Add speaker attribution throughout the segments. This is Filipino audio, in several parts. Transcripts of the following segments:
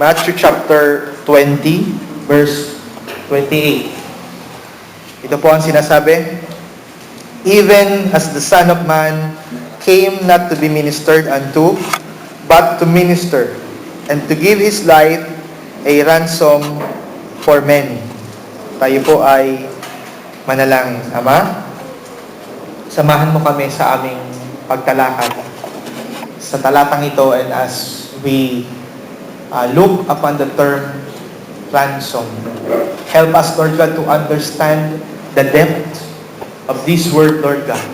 Speaker 1: Matthew chapter 20, verse 28. Ito po ang sinasabi, even as the Son of Man came not to be ministered unto, but to minister, and to give His life a ransom for many. Tayo po ay manalangin. Ama, samahan mo kami sa aming pagtalakad sa talatang ito, and as we look upon the term ransom, help us, Lord God, to understand the depth of this word, Lord God.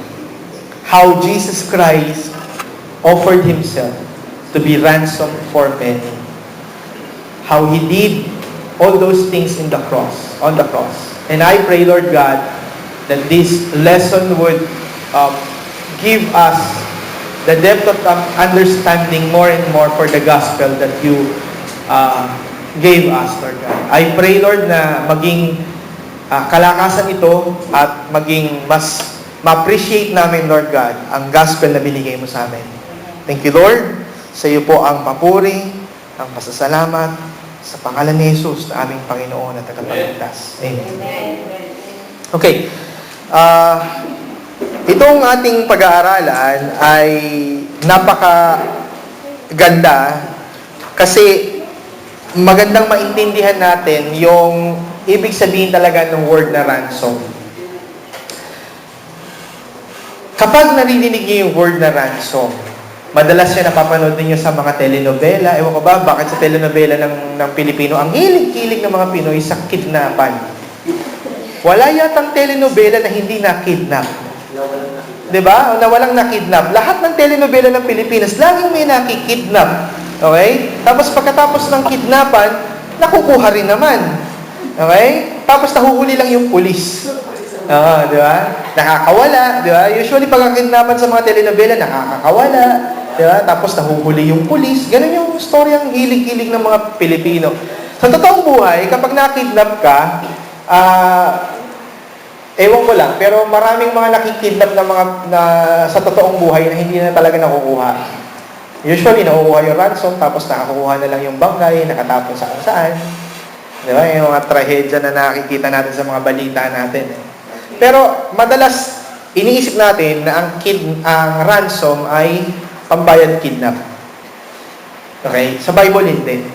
Speaker 1: How Jesus Christ offered Himself to be ransom for many. How He did all those things on the cross. And I pray, Lord God, that this lesson would give us the depth of understanding more and more for the gospel that you gave us, Lord God. I pray, Lord, na maging kalakasan ito at maging mas ma-appreciate namin, Lord God, ang gospel na binigay mo sa amin. Thank you, Lord. Sa iyo po ang papuri, ang pasasalamat, sa pangalan ni Jesus na aming Panginoon at tagapagligtas. Amen. Okay. Itong ating pag-aaralan ay napakaganda kasi magandang maintindihan natin yung ibig sabihin talaga ng word na ransom. Kapag narinig niyo yung word na ransom, madalas siya napapanood niyo sa mga telenovela. Ewan ko ba, bakit sa telenovela ng Pilipino, ang hilig-hilig ng mga Pinoy sa kidnapan. Wala yatang telenovela na hindi na-kidnap. Diba? Na walang na-kidnap. Lahat ng telenovela ng Pilipinas, laging may nakikidnap. Okay? Tapos pagkatapos ng kidnapan, nakukuha rin naman. Okay? Tapos nahuhuli lang yung pulis. Di ba? Nakakawala. Di ba? Usually pag ang kidnapan sa mga telenovela, nakakawala. Di ba? Tapos nahuhuli yung pulis. Ganun yung storyang hilig-hilig ng mga Pilipino. Sa totoong buhay, kapag nakidnap ka, ewan ko lang, pero maraming mga nakikidnap na sa totoong buhay na hindi na talaga nakukuha. Usually, nakukuha yung ransom, tapos nakakuha na lang yung bangkay, nakatapon sa kung saan. Di ba? Yung mga trahedya na nakikita natin sa mga balita natin. Pero, madalas, iniisip natin na ang ransom ay pambayad kidnap. Okay? Sa Bible, hindi.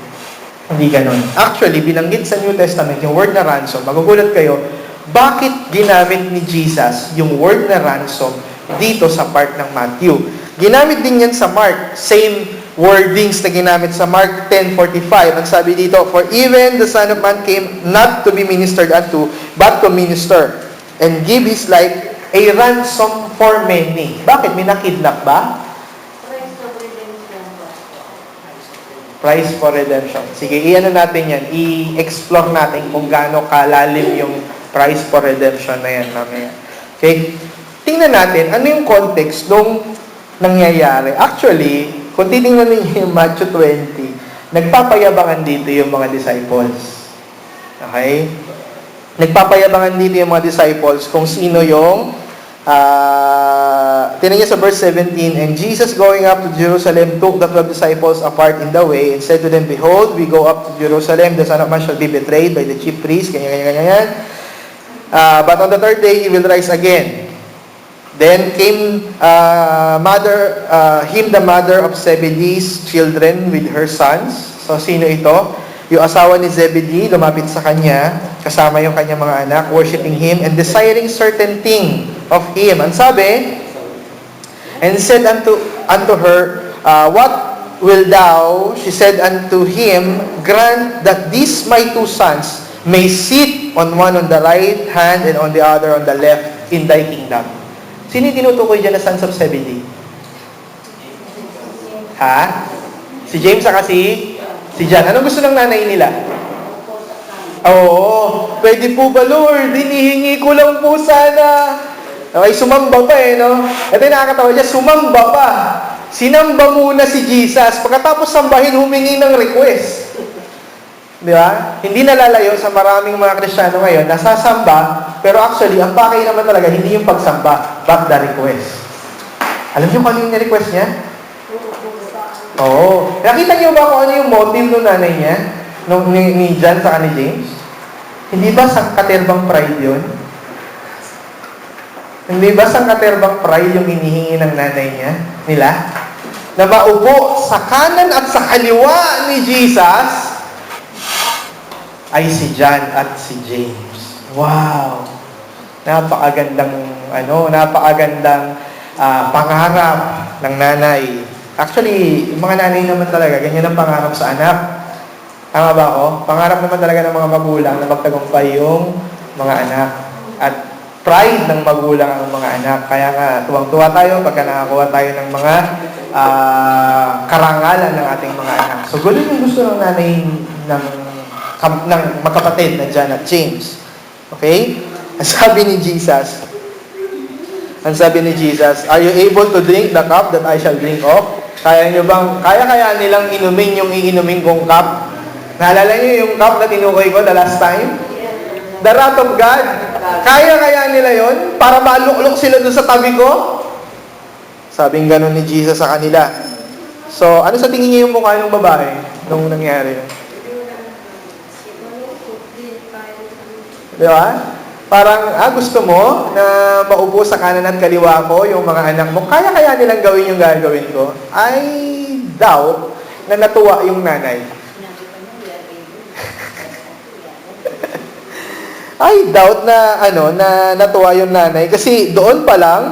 Speaker 1: Hindi ganun. Actually, binanggit sa New Testament, yung word na ransom, magugulat kayo, bakit ginamit ni Jesus yung word na ransom dito sa part ng Matthew? Ginamit din yan sa Mark. Same wordings na ginamit sa Mark 10:45. Ang sabi dito, for even the Son of Man came not to be ministered unto, but to minister, and give His life a ransom for many. Bakit? May nakidnap ba? Price for redemption. Sige, iano natin yan. I-explore natin kung gaano kalalim yung price for redemption na yan mamaya. Okay? Tingnan natin, ano yung context nung nangyayari. Actually, kung titingnan ninyo yung Matthew 20, nagpapayabangan dito yung mga disciples. Okay? Nagpapayabangan dito yung mga disciples kung sino yung tingnan niyo sa verse 17, and Jesus going up to Jerusalem took the 12 disciples apart in the way and said to them, behold, we go up to Jerusalem, the Son of Man shall be betrayed by the chief priests, ganyan. But on the third day, He will rise again. Then came the mother of Zebedee's children with her sons. So, sino ito? Yung asawa ni Zebedee, lumapit sa kanya, kasama yung kanyang mga anak, worshiping Him, and desiring certain thing of Him. Ang sabi, and said unto her, what will thou, she said unto Him, grant that these my two sons may sit on one on the right hand and on the other on the left in thy kingdom. Sino yung tinutukoy dyan na sons of Zebedee? Ha? Si James saka si John. Anong gusto ng nanay nila? Oo, pwede po ba, Lord? Hinihingi ko lang po sana. Okay, sumamba pa no? Ito yung nakakatawa niya, sumamba pa. Sinamba muna si Jesus. Pagkatapos sambahin, humingi ng request. Di ba? Hindi nalalayo sa maraming mga Kristiyano ngayon, nasasamba, pero actually, ang pakay naman talaga, hindi yung pagsamba, but the request. Alam niyo kung ano yung request niya? Oo. Nakita niyo ba kung ano yung motive ng nanay niya? Ni John sa ni James? Hindi ba sangkaterbang pride yun? Hindi ba sangkaterbang pride yung hinihingi ng nanay niya? Nila? Na maupo sa kanan at sa kaliwa ni Jesus ay si John at si James. Wow! Napakagandang pangarap ng nanay. Actually, yung mga nanay naman talaga, ganyan ang pangarap sa anak. Tama ba ako? Pangarap naman talaga ng mga magulang na magtagumpay yung mga anak. At pride ng magulang ang mga anak. Kaya nga, tuwang-tuwa tayo pagka nakakuha tayo ng mga karangalan ng ating mga anak. So, ganun yung gusto ng nanay ng magkapatid na John at James. Okay? Ang sabi ni Jesus, are you able to drink the cup that I shall drink of? Kaya nilang inumin yung iinumin kong cup? Naalala niyo yung cup na tinukoy ko the last time? The wrath of God. Kaya nila yon para maluklok sila doon sa tabi ko? Sabing ganun ni Jesus sa kanila. So, ano sa tingin niyo yung mukha ng babae nung nangyari yun? Di ba? Parang, gusto mo na maupo sa kanan at kaliwa ko yung mga anak mo, kaya nilang gawin yung gagawin ko? I doubt na natuwa yung nanay. I doubt na natuwa yung nanay kasi doon pa lang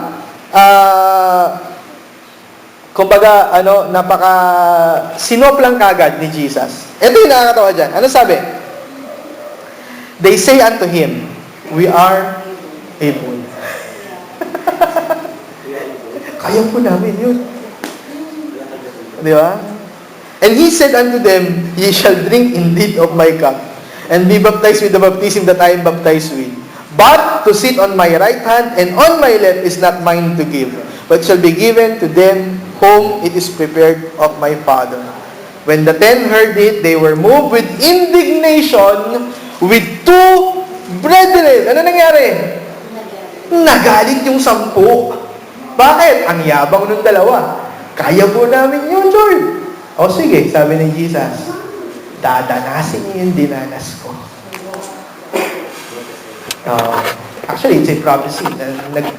Speaker 1: sinop lang kagad ni Jesus. Ito yung nakakatawa dyan. Ano sabi? They say unto him, we are able. Kaya po namin yun. Di ba? And he said unto them, ye shall drink indeed of my cup, and be baptized with the baptism that I am baptized with. But to sit on my right hand and on my left is not mine to give, but shall be given to them whom it is prepared of my Father. When the 10 heard it, they were moved with indignation with 2 brethren. Ano nangyari? Nagalit yung 10. Bakit? Ang yabang ng dalawa. Kaya po namin yun, Lord. O sige, sabi ni Jesus, dadanasin niyo yung dinanas ko. Actually, it's a prophecy.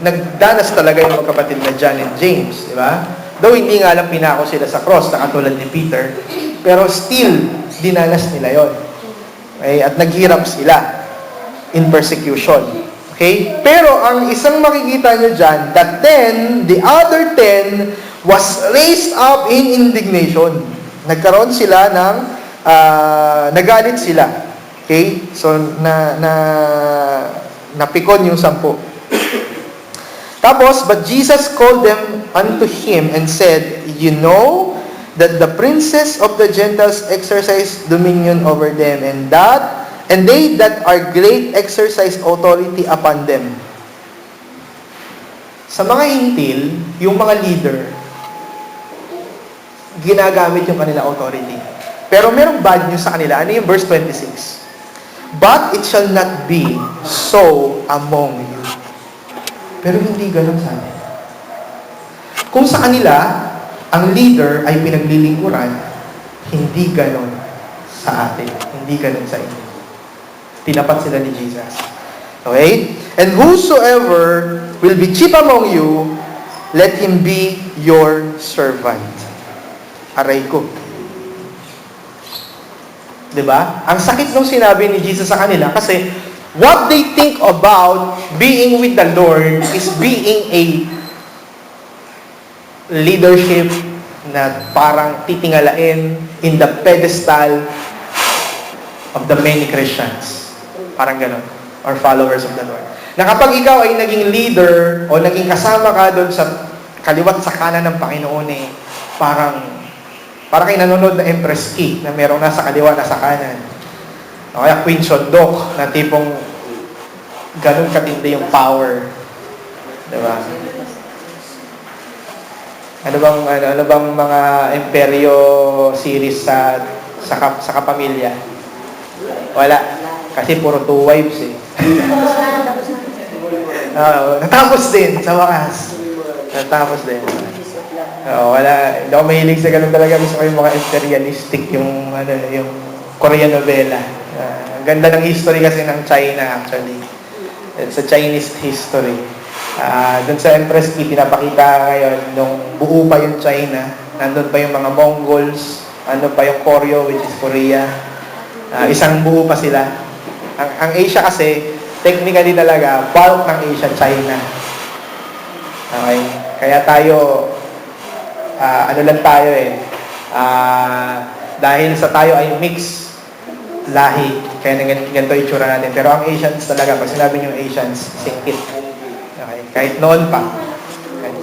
Speaker 1: Nagdanas talaga yung magkapatid na John and James, di ba? Though hindi nga lang pinako sila sa cross, na katulad ni Peter, pero still, dinanas nila yon. Okay? At naghirap sila in persecution. Okay? Pero ang isang makikita nyo dyan, the other 10 was raised up in indignation. Nagkaroon sila ng, nagalit sila. Okay? So, napikon yung 10. Tapos, but Jesus called them unto him and said, you know that the princes of the Gentiles exercise dominion over them, and they that are great exercise authority upon them. Sa mga hintil, yung mga leader, ginagamit yung kanila authority. Pero merong bad news sa kanila. Ano yung verse 26? But it shall not be so among you. Pero hindi ganun sa amin. Kung sa kanila, ang leader ay pinaglilingkuran, hindi ganun sa atin. Hindi ganun sa inyo. Tinapat sila ni Jesus. Okay? And whosoever will be chief among you, let him be your servant. Aray ko. Diba? Ang sakit nung sinabi ni Jesus sa kanila kasi what they think about being with the Lord is being a leadership na parang titingalain in the pedestal of the many Christians. Parang gano'n. Or followers of the Lord. Na kapag ikaw ay naging leader o naging kasama ka doon sa kaliwat sa kanan ng Panginoon parang kayo nanonood na Empress Ki na merong nasa kaliwa, nasa kanan. O kaya Queen Shondok na tipong ganun katindi yung power. Diba? Ano bang mga imperyo series sa kapamilya? Wala. Kasi puro 2 wives natapos din sa wakas. Natapos din. Wala, hindi ako mahilig sa ganun talaga. Gusto ko yung mga imperialistic, yung, yung Korean novela. Ganda ng history kasi ng China actually. It's a Chinese history. Doon sa Empress Ki, pinapakita ngayon, nung buo pa yung China, nandun pa yung mga Mongols, nandun pa yung Koryo, which is Korea. Isang buo pa sila. Ang Asia kasi, technically talaga, bulk ng Asia, China. Okay? Kaya tayo, ano lang tayo dahil sa tayo ay mix lahi, kaya ganito yung itsura natin. Pero ang Asians talaga, pag sinabi nyo Asians, singkit. Okay? Kahit noon pa. Okay?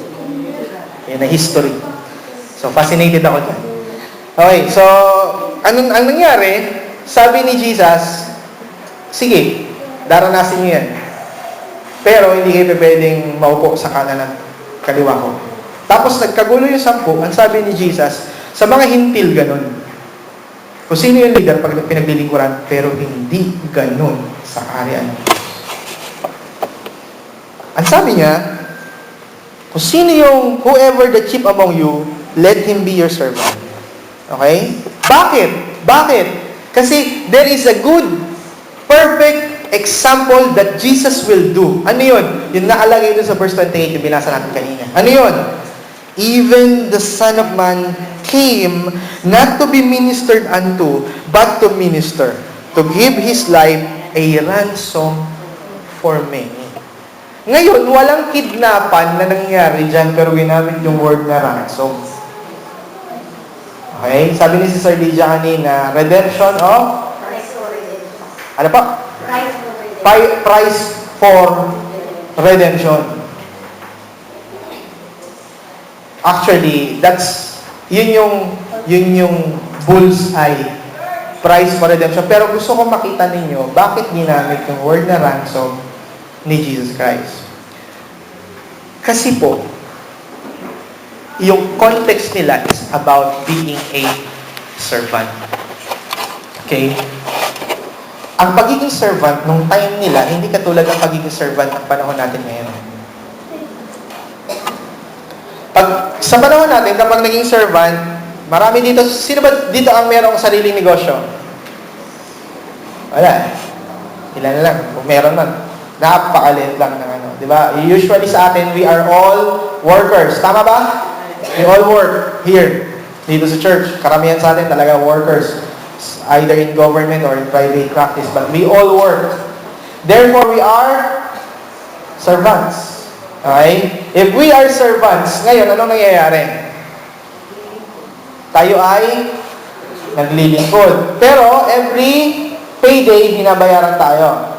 Speaker 1: Yun na history. So, fascinated ako dyan. Okay, so, ang nangyari, sabi ni Jesus, sige, daranasin nyo yan. Pero hindi kayo pwedeng maupo sa kanan ng kaliwa ko. Tapos nagkagulo yung 10, ang sabi ni Jesus, sa mga hintil ganun. Kung sino yung leader pag pinaglilingkuran, pero hindi ganun sa kaharian. Ang sabi niya, kung sino yung whoever the chief among you, let him be your servant. Okay? Bakit? Bakit? Kasi there is a good, perfect example that Jesus will do. Ano yun? Yung nakalagay doon sa verse 28, yung binasa natin kanina. Ano yun? Even the Son of Man came not to be ministered unto, but to minister, to give His life a ransom for many. Ngayon, walang kidnapan na nangyari dyan, pero ginamit yung word na ransom. Okay? Sabi ni Sister Lydia kanina, redemption of?
Speaker 2: Price for redemption.
Speaker 1: Ano pa?
Speaker 2: Price for redemption.
Speaker 1: Price for redemption. Actually, yun yung bullseye. Price for redemption. Pero gusto ko makita ninyo, bakit ginamit yung word na ransom ni Jesus Christ. Kasi po, yung context nila is about being a servant. Okay? Ang pagiging servant, nung time nila, hindi katulad ng pagiging servant ng panahon natin ngayon. Sa panahon natin, kapag naging servant, marami dito, sino ba dito ang merong sariling negosyo? Wala. Ilan na lang, kung meron man. Napakaliit lang ng ano. Di ba? Usually sa atin, we are all workers. Tama ba? We all work here. Dito sa church, karamihan sa atin talaga workers. Either in government or in private practice. But we all work. Therefore, we are servants. Okay? If we are servants, ngayon, anong nangyayari? Tayo ay naglilingkod. Pero, every payday, binabayaran tayo.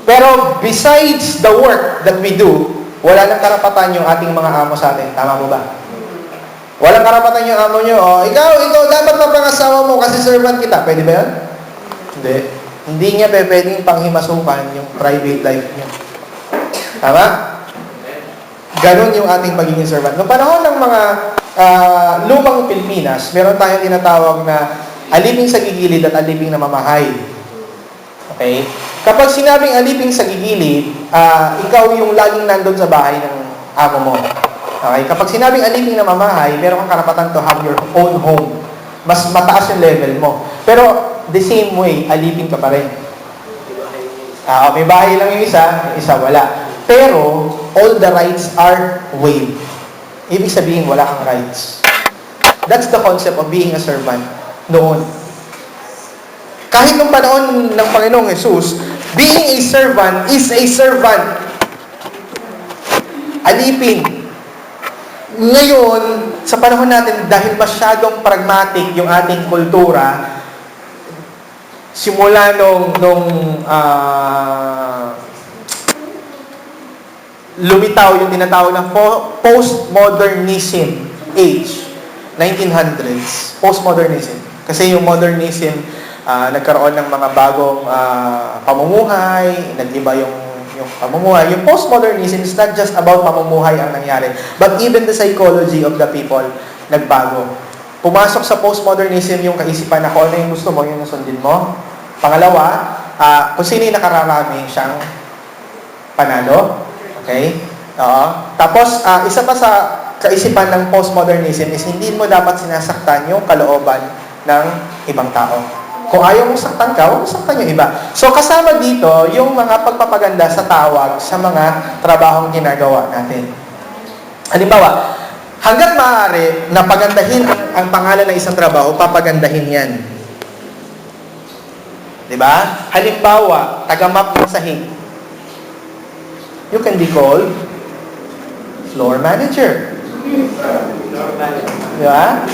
Speaker 1: Pero, besides the work that we do, wala nang karapatan yung ating mga amo sa atin. Tama mo ba? Walang karapatan yung amo nyo. Ikaw, dapat mapangasawa mo kasi servant kita. Pwede ba yan? Hindi. Hindi niya pwedeng panghimasukan yung private life niya. Tama? Ganon yung ating pagiging servant. Noong panahon ng mga lumang Pilipinas, meron tayong tinatawag na aliping sa gigilid at aliping na mamahay. Okay? Kapag sinabing aliping sa gigilid, ikaw yung laging nandun sa bahay ng amo mo. Okay? Kapag sinabing aliping na mamahay, meron kang karapatan to have your own home. Mas mataas yung level mo. Pero, the same way, aliping ka pa rin. May bahay lang yung isa wala. Pero, all the rights are waived. Ibig sabihin, wala kang rights. That's the concept of being a servant noon. Kahit nung panahon ng Panginoong Jesus, being a servant is a servant. Alipin. Ngayon, sa panahon natin, dahil masyadong pragmatic yung ating kultura, simula nung lumitaw yung tinatawag ng postmodernism age, 1900s, postmodernism. Kasi yung modernism, nagkaroon ng mga bagong pamumuhay, nag-iba yung pamumuhay. Yung postmodernism is not just about pamumuhay ang nangyari, but even the psychology of the people nagbago. Pumasok sa postmodernism yung kaisipan na kung ano yung gusto mo, yun ang sundin mo. Pangalawa, kung sino yung nakararami, siyang panalo. Okay? Tapos, isa pa sa kaisipan ng postmodernism is hindi mo dapat sinasaktan yung kalooban ng ibang tao. Kung ayaw mong saktan ka, huwag mong saktan yung iba. So, kasama dito yung mga pagpapaganda sa tawag sa mga trabahong ginagawa natin. Halimbawa, hanggat maaari na pagandahin ang pangalan ng isang trabaho, papagandahin yan. Diba? Halimbawa, taga-map ng sahig. You can be called floor manager. Diba?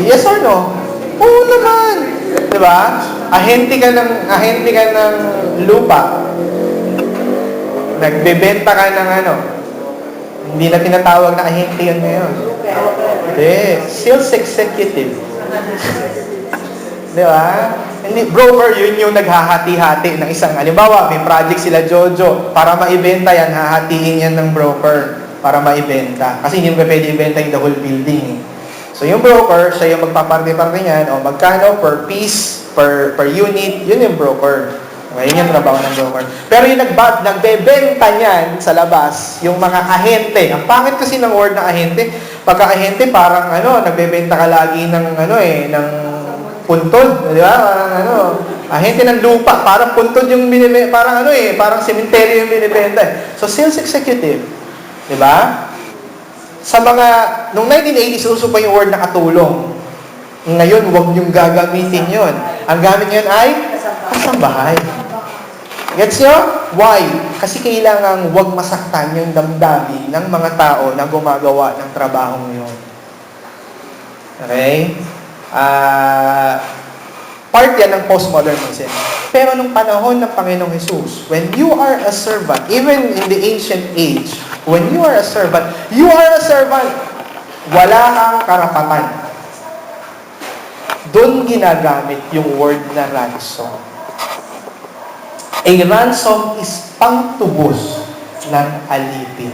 Speaker 1: Yes or no? Oo naman. Diba? Ahente ka ng lupa. Nagbebenta ka ng ano. Hindi na tinatawag na ahente yun ngayon. Hindi. Sales executive. Diba? Hindi, broker, yun yung naghahati-hati ng isang, halimbawa, may project sila Jojo, para maibenta yan, hahatiin yan ng broker para maibenta. Kasi hindi mo pwede ibenta yung the whole building. So yung broker, siya yung magpaparte-parte niyan, o magkano per piece, per unit, yun yung broker. Okay, yun yung trabaho ng broker. Pero yung nagbebenta niyan sa labas, yung mga ahente, ang pangit kasi ng word na ahente, pagka ahente, parang nagbebenta ka lagi ng ng puntod, di ba? Parang ahente ng lupa, parang puntod yung binibenta, parang parang sementeryo yung binibenta. So, sales executive, di ba? Sa noong 1980s, uso pa yung word na katulong. Ngayon, huwag niyong gagamitin yon. Ang gamit niyon ay kasambahay. Gets nyo? Why? Kasi kailangan huwag masaktan yung damdamin ng mga tao na gumagawa ng trabahong yun. Okay? Part yan ng postmodernism. Pero nung panahon ng Panginoong Jesus, when you are a servant, even in the ancient age, when you are a servant, you are a servant. Wala kang karapatan. Doon ginagamit yung word na ransom. A ransom is pangtubos ng alipin.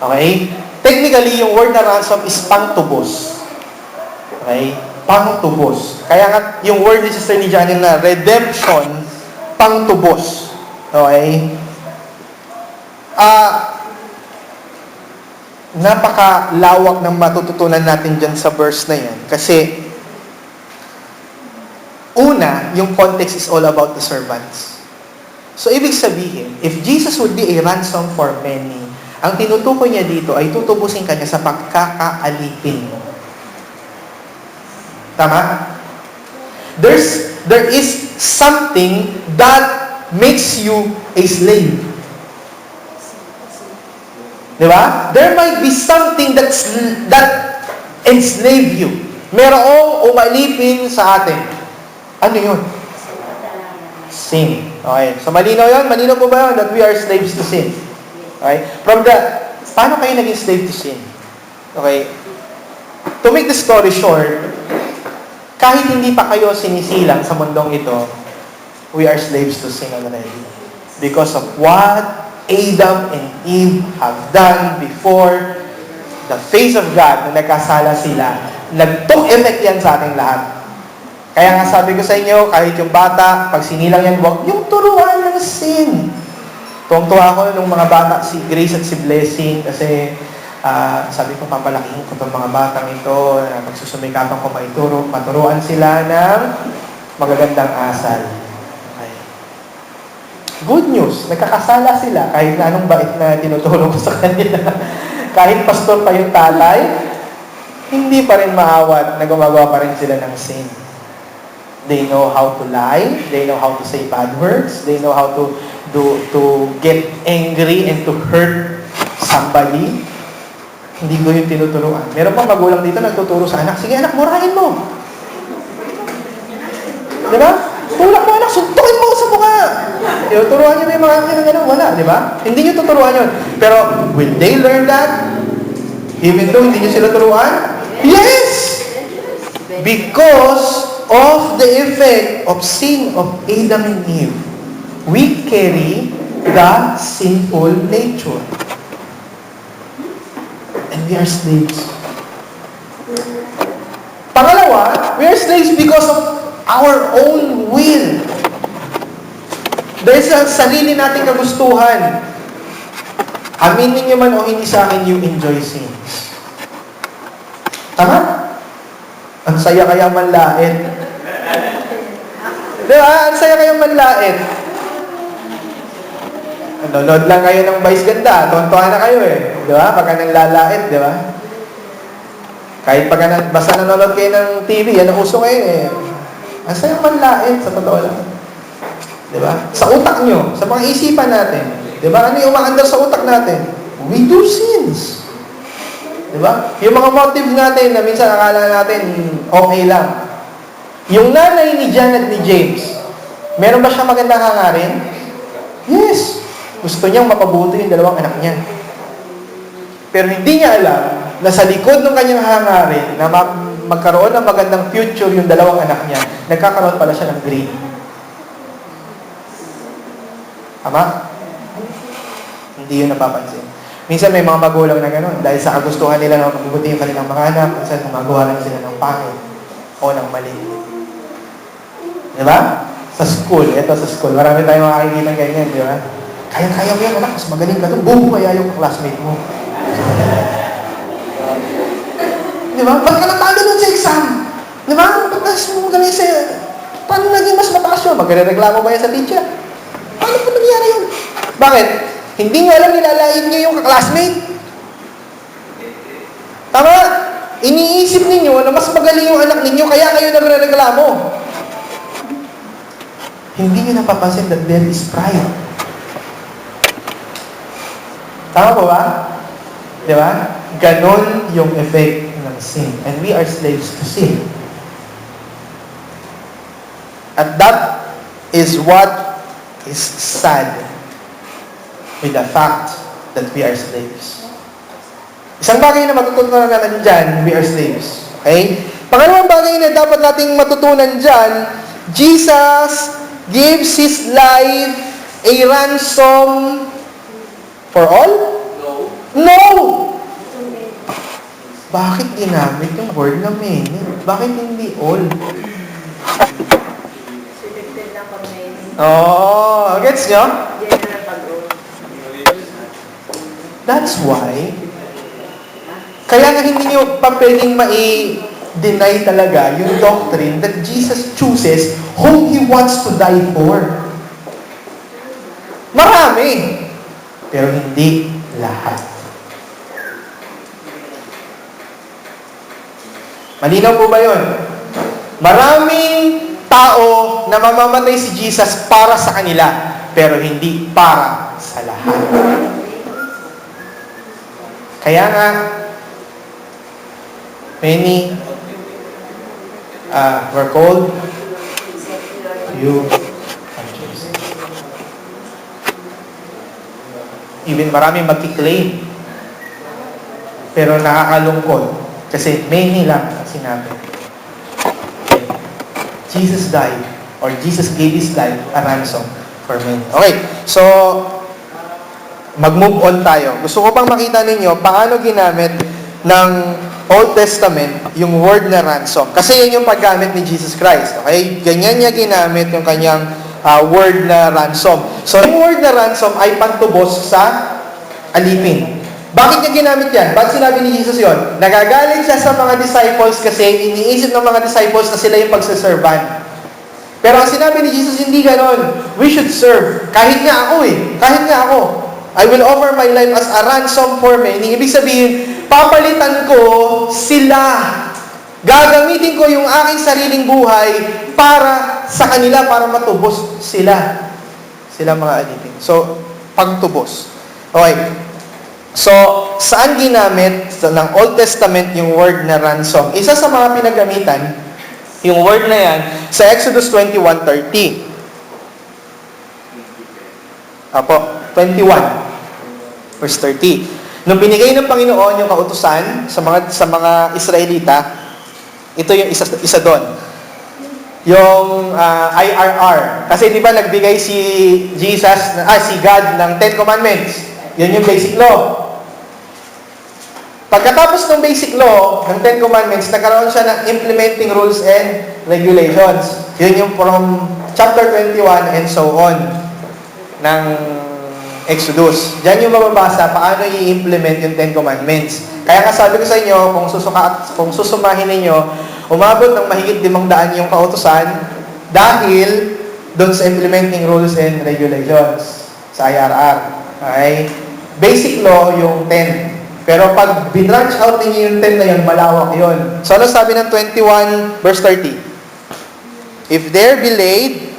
Speaker 1: Okay? Technically, yung word na ransom is pangtubos. Okay? Pangtubos. Kaya nga, yung word ni Sister Nidia na redemption, pangtubos. Okay? Napakalawak ng matututunan natin dyan sa verse na yan. Kasi, una, yung context is all about the servants. So, ibig sabihin, if Jesus would be a ransom for many, ang tinutukoy niya dito ay tutubusin kanya sa pagkakaalipin. Tama? There is something that makes you a slave. Diba? There might be something that enslave you. Merong umalipin sa atin. Ano yun? Sin. Okay. So, malinaw yun? Malinaw po ba yun? That we are slaves to sin. Okay? Paano kayo naging slave to sin? Okay. To make the story short, kahit hindi pa kayo sinisilang sa mundong ito, we are slaves to sin already. Because of what Adam and Eve have done before the face of God, na nagkasala sila, nag-took effect yan sa ating lahat. Kaya nga sabi ko sa inyo, kahit yung bata, pag sinilang yan, huwag yung turuan ng sin. Tuwang-tuwa ako nung mga bata, si Grace at si Blessing, kasi sabi ko, papalakihin ko itong mga batang ito, pagsusumikapan ko maturuan sila ng magagandang asal. Okay. Good news, nagkakasala sila kahit na anong bait na tinutulong ko sa kanila. Kahit pastor pa yung tatay, hindi pa rin maawat na gumagawa pa rin sila ng sin. They know how to lie, they know how to say bad words, they know how to get angry and to hurt somebody. Hindi ko yung tinuturuan. Meron pang magulang dito nagtuturo sa anak, sige anak, murahin mo. Diba? Tulak mo anak, suntukin mo sa mukha. Tinuturuan nyo na yung mga kinagalang wala, diba? Hindi nyo tuturuan yun. Pero, will they learn that? Even though hindi nyo sila turuan? Yes! Because of the effect of sin of Adam and Eve, we carry the sinful nature. And we are slaves. Pangalawa, we are slaves because of our own will. Dahil sa sarili nating kagustuhan. Aminin niyo man o hindi sa akin, you enjoy sins. Tama? Ang saya kaya manlait. Di ba? Ang saya kaya manlait. Nanonood lang kayo ng Vice Ganda, tontuhan na kayo eh. Di ba? Pagka nanglalait, di ba? Kahit pagka basta nanonood kayo ng TV, yan ang uso ngayon eh. Ang saya manlait, sa totoo lang. Di ba? Sa utak nyo, sa mga isipan natin. Di ba? Ano yung umaandar sa utak natin? We do sins. Di ba? Yung mga motive natin na minsan akala natin okay lang. Yung nanay ni John at ni James, meron ba siya magandang hangarin? Yes. Gusto niyang mapabuti yung dalawang anak niya. Pero hindi niya alam na sa likod ng kanyang hangarin na magkaroon ng magandang future yung dalawang anak niya, nagkakaroon pala siya ng greed. Tama? Hindi yun napapansin. Minsan may mga magulang na gano'n dahil sa kagustuhan nila na mabubuti yung kanilang mga anak, minsan gumagawa lang sila ng pangit o ng mali. Di ba? Sa school, marami tayong makakikita ng ganyan, di ba? Kaya mo yan, anak, mas magaling ka doon. Bubo kaya yung classmate mo. Di ba? Ba't ka natalo doon sa exam? Di ba? Ba't mo magaling sa... Paano naging mas mataas yun? Magre-reklamo ba yan sa teacher? Paano po nangyari yun? Bakit? Hindi nyo alam nilalait nyo yung classmate. Tama? Iniisip ninyo na mas magaling yung anak ninyo, kaya kayo nagre-reklamo. Hindi nyo napapansin that there is pride. Tama po ba? Di ba? Ganon yung effect ng sin. And we are slaves to sin. At that is what is sad with the fact that we are slaves. Isang bagay na matutunan natin dyan, we are slaves. Okay? Pangalawang bagay na dapat nating matutunan dyan, Jesus gives His life a ransom for all? No! Bakit ginamit yung word na many? Bakit hindi all?
Speaker 2: Selected lang pag may
Speaker 1: Oh, gets nyo?
Speaker 2: general pag-o.
Speaker 1: That's why, kaya nga hindi nyo pa pwedeng deny talaga yung doctrine that Jesus chooses whom He wants to die for. Marami. Pero hindi lahat. Malinaw po ba yun? Maraming tao na mamamatay si Jesus para sa kanila, pero hindi para sa lahat. Kaya nga, many were called, you are chosen. Even maraming magkiklaim. Pero nakakalungkot. Kasi many lang ang sinabi. Jesus died, or Jesus gave His life a ransom for many. Okay, so, mag-move on tayo. Gusto ko pang makita ninyo paano ginamit ng Old Testament yung word na ransom. Kasi yun yung paggamit ni Jesus Christ. Okay? Ganyan niya ginamit yung kanyang word na ransom. So, yung word na ransom ay pantubos sa alipin. Bakit niya ginamit yan? Bakit sinabi ni Jesus yon? Nagagalit siya sa mga disciples kasi iniisip ng mga disciples na sila yung pagsaservan. Pero ang sinabi ni Jesus, hindi ganon. We should serve. Kahit nga ako Kahit nga ako. I will offer my life as a ransom for many. Ibig sabihin, papalitan ko sila. Gagamitin ko yung aking sariling buhay para sa kanila, para matubos sila. Sila mga alipin. So, pagtubos. Okay. So, saan ginamit ng Old Testament yung word na ransom? Isa sa mga pinagamitan, yung word na yan, sa Exodus 21:30. Apo, 21, verse 30. Nung binigay ng Panginoon yung kautusan sa mga Israelita, ito yung isa doon. Yung IRR. Kasi di ba nagbigay si God ng 10 Commandments. Yun yung basic law. Pagkatapos ng basic law, ng 10 Commandments, nagkaroon siya ng implementing rules and regulations. Yun yung from chapter 21 and so on ng Exodus. Diyan yung mababasa paano i-implement yung Ten Commandments. Kaya nga sabi ko sa inyo, kung susumahin ninyo, umabot ng mahigit 500 yung kautusan dahil doon sa implementing rules and regulations sa IRR. Okay? Basic law yung 10. Pero pag binranch out ninyo yung 10 na yun, malawak yun. So ano sabi ng 21 verse 30? If there be laid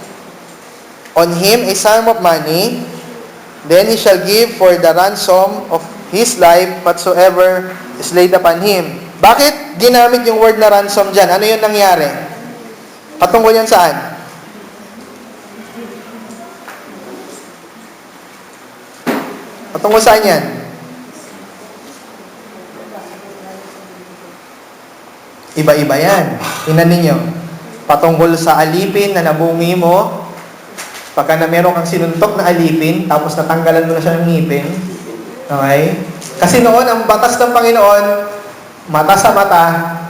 Speaker 1: on him a sum of money, then he shall give for the ransom of his life whatsoever is laid upon him. Bakit ginamit yung word na ransom dyan? Ano yung nangyari? Patungkol yan saan? Patungkol saan yan? Iba-iba yan. Tingnan ninyo. Patungkol sa alipin na nabungi mo, pagka na meron kang sinuntok na alipin, tapos natanggalan mo na siya ng ngipin, okay? Kasi noon, ang batas ng Panginoon, mata sa mata,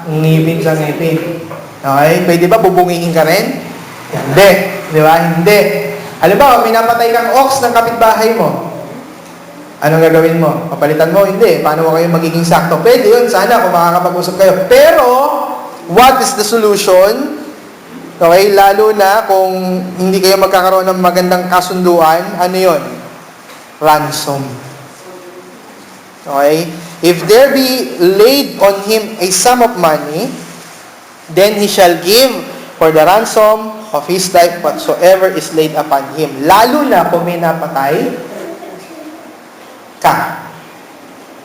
Speaker 1: ngipin sa ngipin. Okay? Pwede ba bubungihin ka rin? Hindi. Di ba? Hindi. Halimbawa, minapatay kang ox ng kapitbahay mo. Anong gagawin mo? Papalitan mo? Hindi. Paano mo kayo magiging sakto? Pwede yun. Sana kung makakapag-usap kayo. Pero, what is the solution? Okay, lalo na kung hindi kayo magkakaroon ng magandang kasunduan, ano yun? Ransom. Okay? If there be laid on him a sum of money, then he shall give for the ransom of his life whatsoever is laid upon him. Lalo na kung may napatay ka.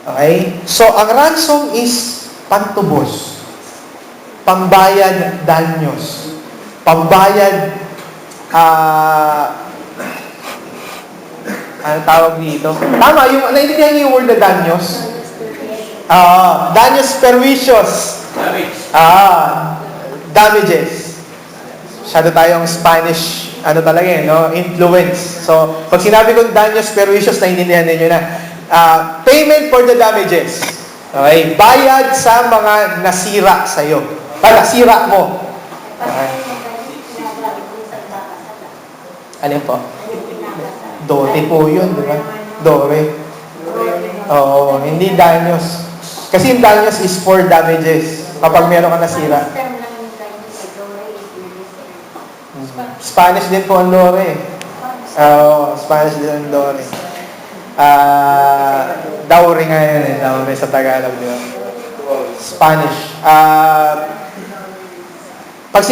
Speaker 1: Okay? So, ang ransom is pantubos. Pambayad danyos. Pambayad, ano tawag dito? Tama, naintindihan niyo yung word na danyos? Danyos pervicios. Damages. Masyado tayong Spanish, influence. So, pag sinabi kong danyos pervicios, naintindihan niyo na. Payment for the damages. Okay? Bayad sa mga nasira sa'yo. Nasira mo. Okay. Alin po? Dote po yun, di ba? Dore. Oo, hindi danyos. Kasi yung danyos is for damages. Kapag meron ka nasira. Spanish din po ang dore. Oo, Spanish din ang dore. Dowry nga yun eh. Dowry sa Tagalog, di ba? Spanish. Pag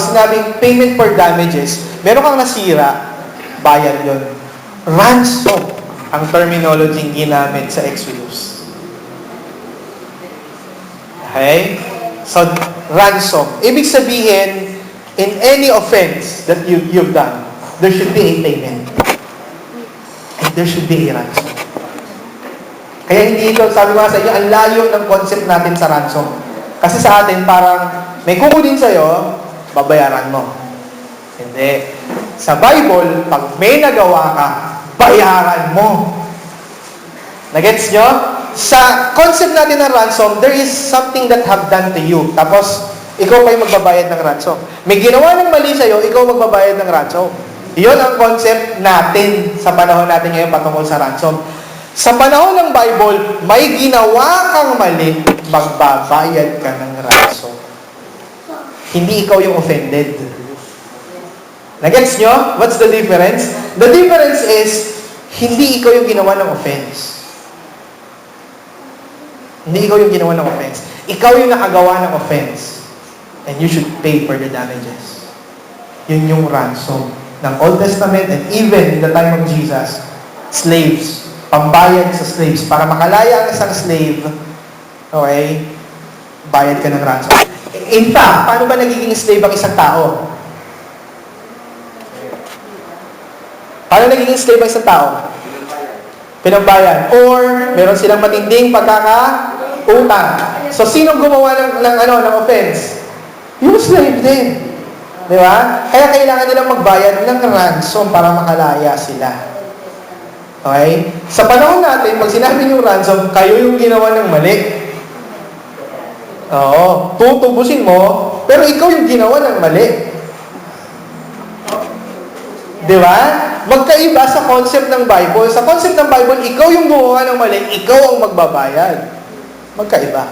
Speaker 1: sinabing payment for damages, meron kang nasira, bayad yun. Ransom ang terminology ginamit sa Exodus. Okay? So, ransom. Ibig sabihin, in any offense that you've done, there should be a payment. And there should be a ransom. Kaya hindi ito, sabi ko sa inyo, ang layo ng concept natin sa ransom. Kasi sa atin, parang may kukunin sa'yo, babayaran mo. Hindi. Sa Bible, pag may nagawa ka, bayaran mo. Nagets nyo? Sa concept natin ng ransom, there is something that have done to you. Tapos, ikaw pa yung magbabayad ng ransom. May ginawa ng mali sa'yo, ikaw magbabayad ng ransom. Iyon ang concept natin sa panahon natin ngayon patungkol sa ransom. Sa panahon ng Bible, may ginawa kang mali, magbabayad ka ng ransom. Hindi ikaw yung offended. Nagets nyo? What's the difference? The difference is, hindi ikaw yung ginawa ng offense. Hindi ikaw yung ginawa ng offense. Ikaw yung nakagawa ng offense. And you should pay for the damages. Yun yung ransom ng Old Testament and even in the time of Jesus. Slaves. Pambayad sa slaves. Para makalaya ang isang slave, okay, bayad ka ng ransom. In fact, paano ba nagiging slave ang isang tao? Paano nagiging slave ang isang tao? Pinambayan. Or, meron silang matinding pagkakautang. So, sino gumawa ng offense? Yung slave din. Di ba? Kaya kailangan nilang magbayad ng ransom para makalaya sila. Okay? Sa panahon natin, pag sinabi yung ransom, kayo yung ginawa ng mali. Oo. Tutubusin mo, pero ikaw yung ginawa ng mali. Di ba? magkaiba sa concept ng Bible. Sa concept ng Bible, ikaw yung gumawa ng mali, ikaw ang magbabayad. Magkaiba.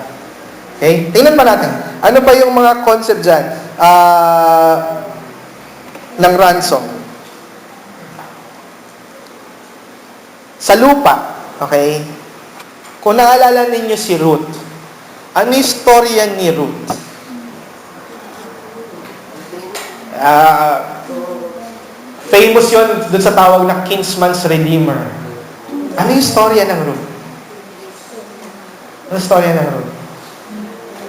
Speaker 1: Okay? Tingnan pa natin. Ano ba yung mga concept dyan? Ng ransom. Sa lupa, okay? Kung naalala ninyo si Ruth, ano yung storya ni Ruth? Famous yun dun sa tawag na Kinsman's Redeemer. Ano yung storya ng Ruth? Ano yung storya ng Ruth?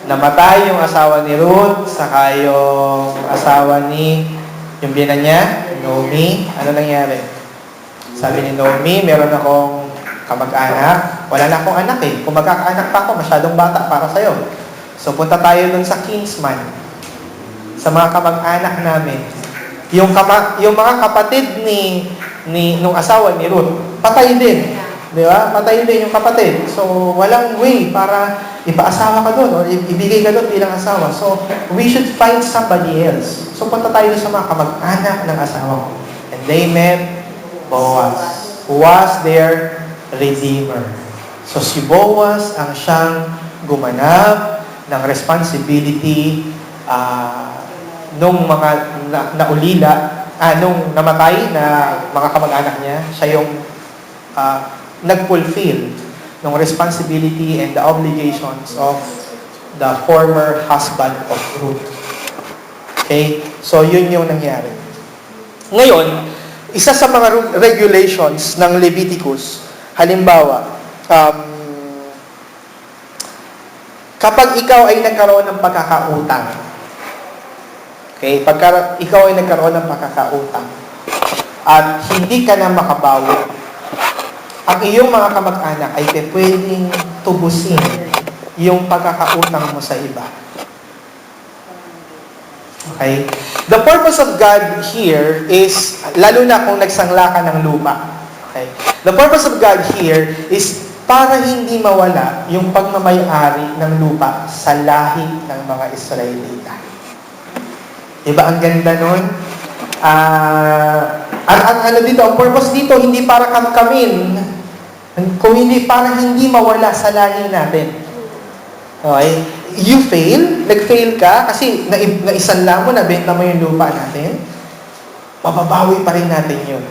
Speaker 1: Namatay yung asawa ni Ruth, saka yung asawa ni yung biyenan niya, Naomi. Ano nangyari? Sabi ni Naomi, meron akong kamag-anak. Wala na akong anak eh. Kung magkakaanak pa ako, masyadong bata para sa'yo. So punta tayo dun sa kinsman. Sa mga kamag-anak namin. Yung mga kapatid nung asawa ni Ruth, patay din. Di ba? Patay din yung kapatid. So, walang way para ipaasawa ka doon or ibigay ka doon bilang asawa. So, we should find somebody else. So, punta tayo sa mga kamag-anak ng asawa ko. And they met Boaz, who was their redeemer. So, si Boaz ang siyang gumanap ng responsibility nung mga naulila, nung namatay na mga kamag-anak niya, siya yung nag-fulfill ng responsibility and the obligations of the former husband of Ruth. Okay? So, yun yung nangyari. Ngayon, isa sa mga regulations ng Leviticus, halimbawa, kapag ikaw ay nagkaroon ng pagkakautang, okay, pagka ikaw ay nagkaroon ng pagkakautang, at hindi ka na makabawi, ang iyong mga kamag-anak ay pwedeng tubusin yung pagkakautang mo sa iba. Okay? The purpose of God here is, lalo na kung nagsangla ka ng lupa. Okay? The purpose of God here is para hindi mawala yung pagmamayari ng lupa sa lahi ng mga Israelita. Diba ang ganda nun? Ano dito, ang purpose dito, hindi para kamkamin, kung hindi para hindi mawala sa lahi natin. Okay? You fail, nag-fail ka, kasi naisanla mo, nabenta mo yung lupa natin, mababawi pa rin natin yun.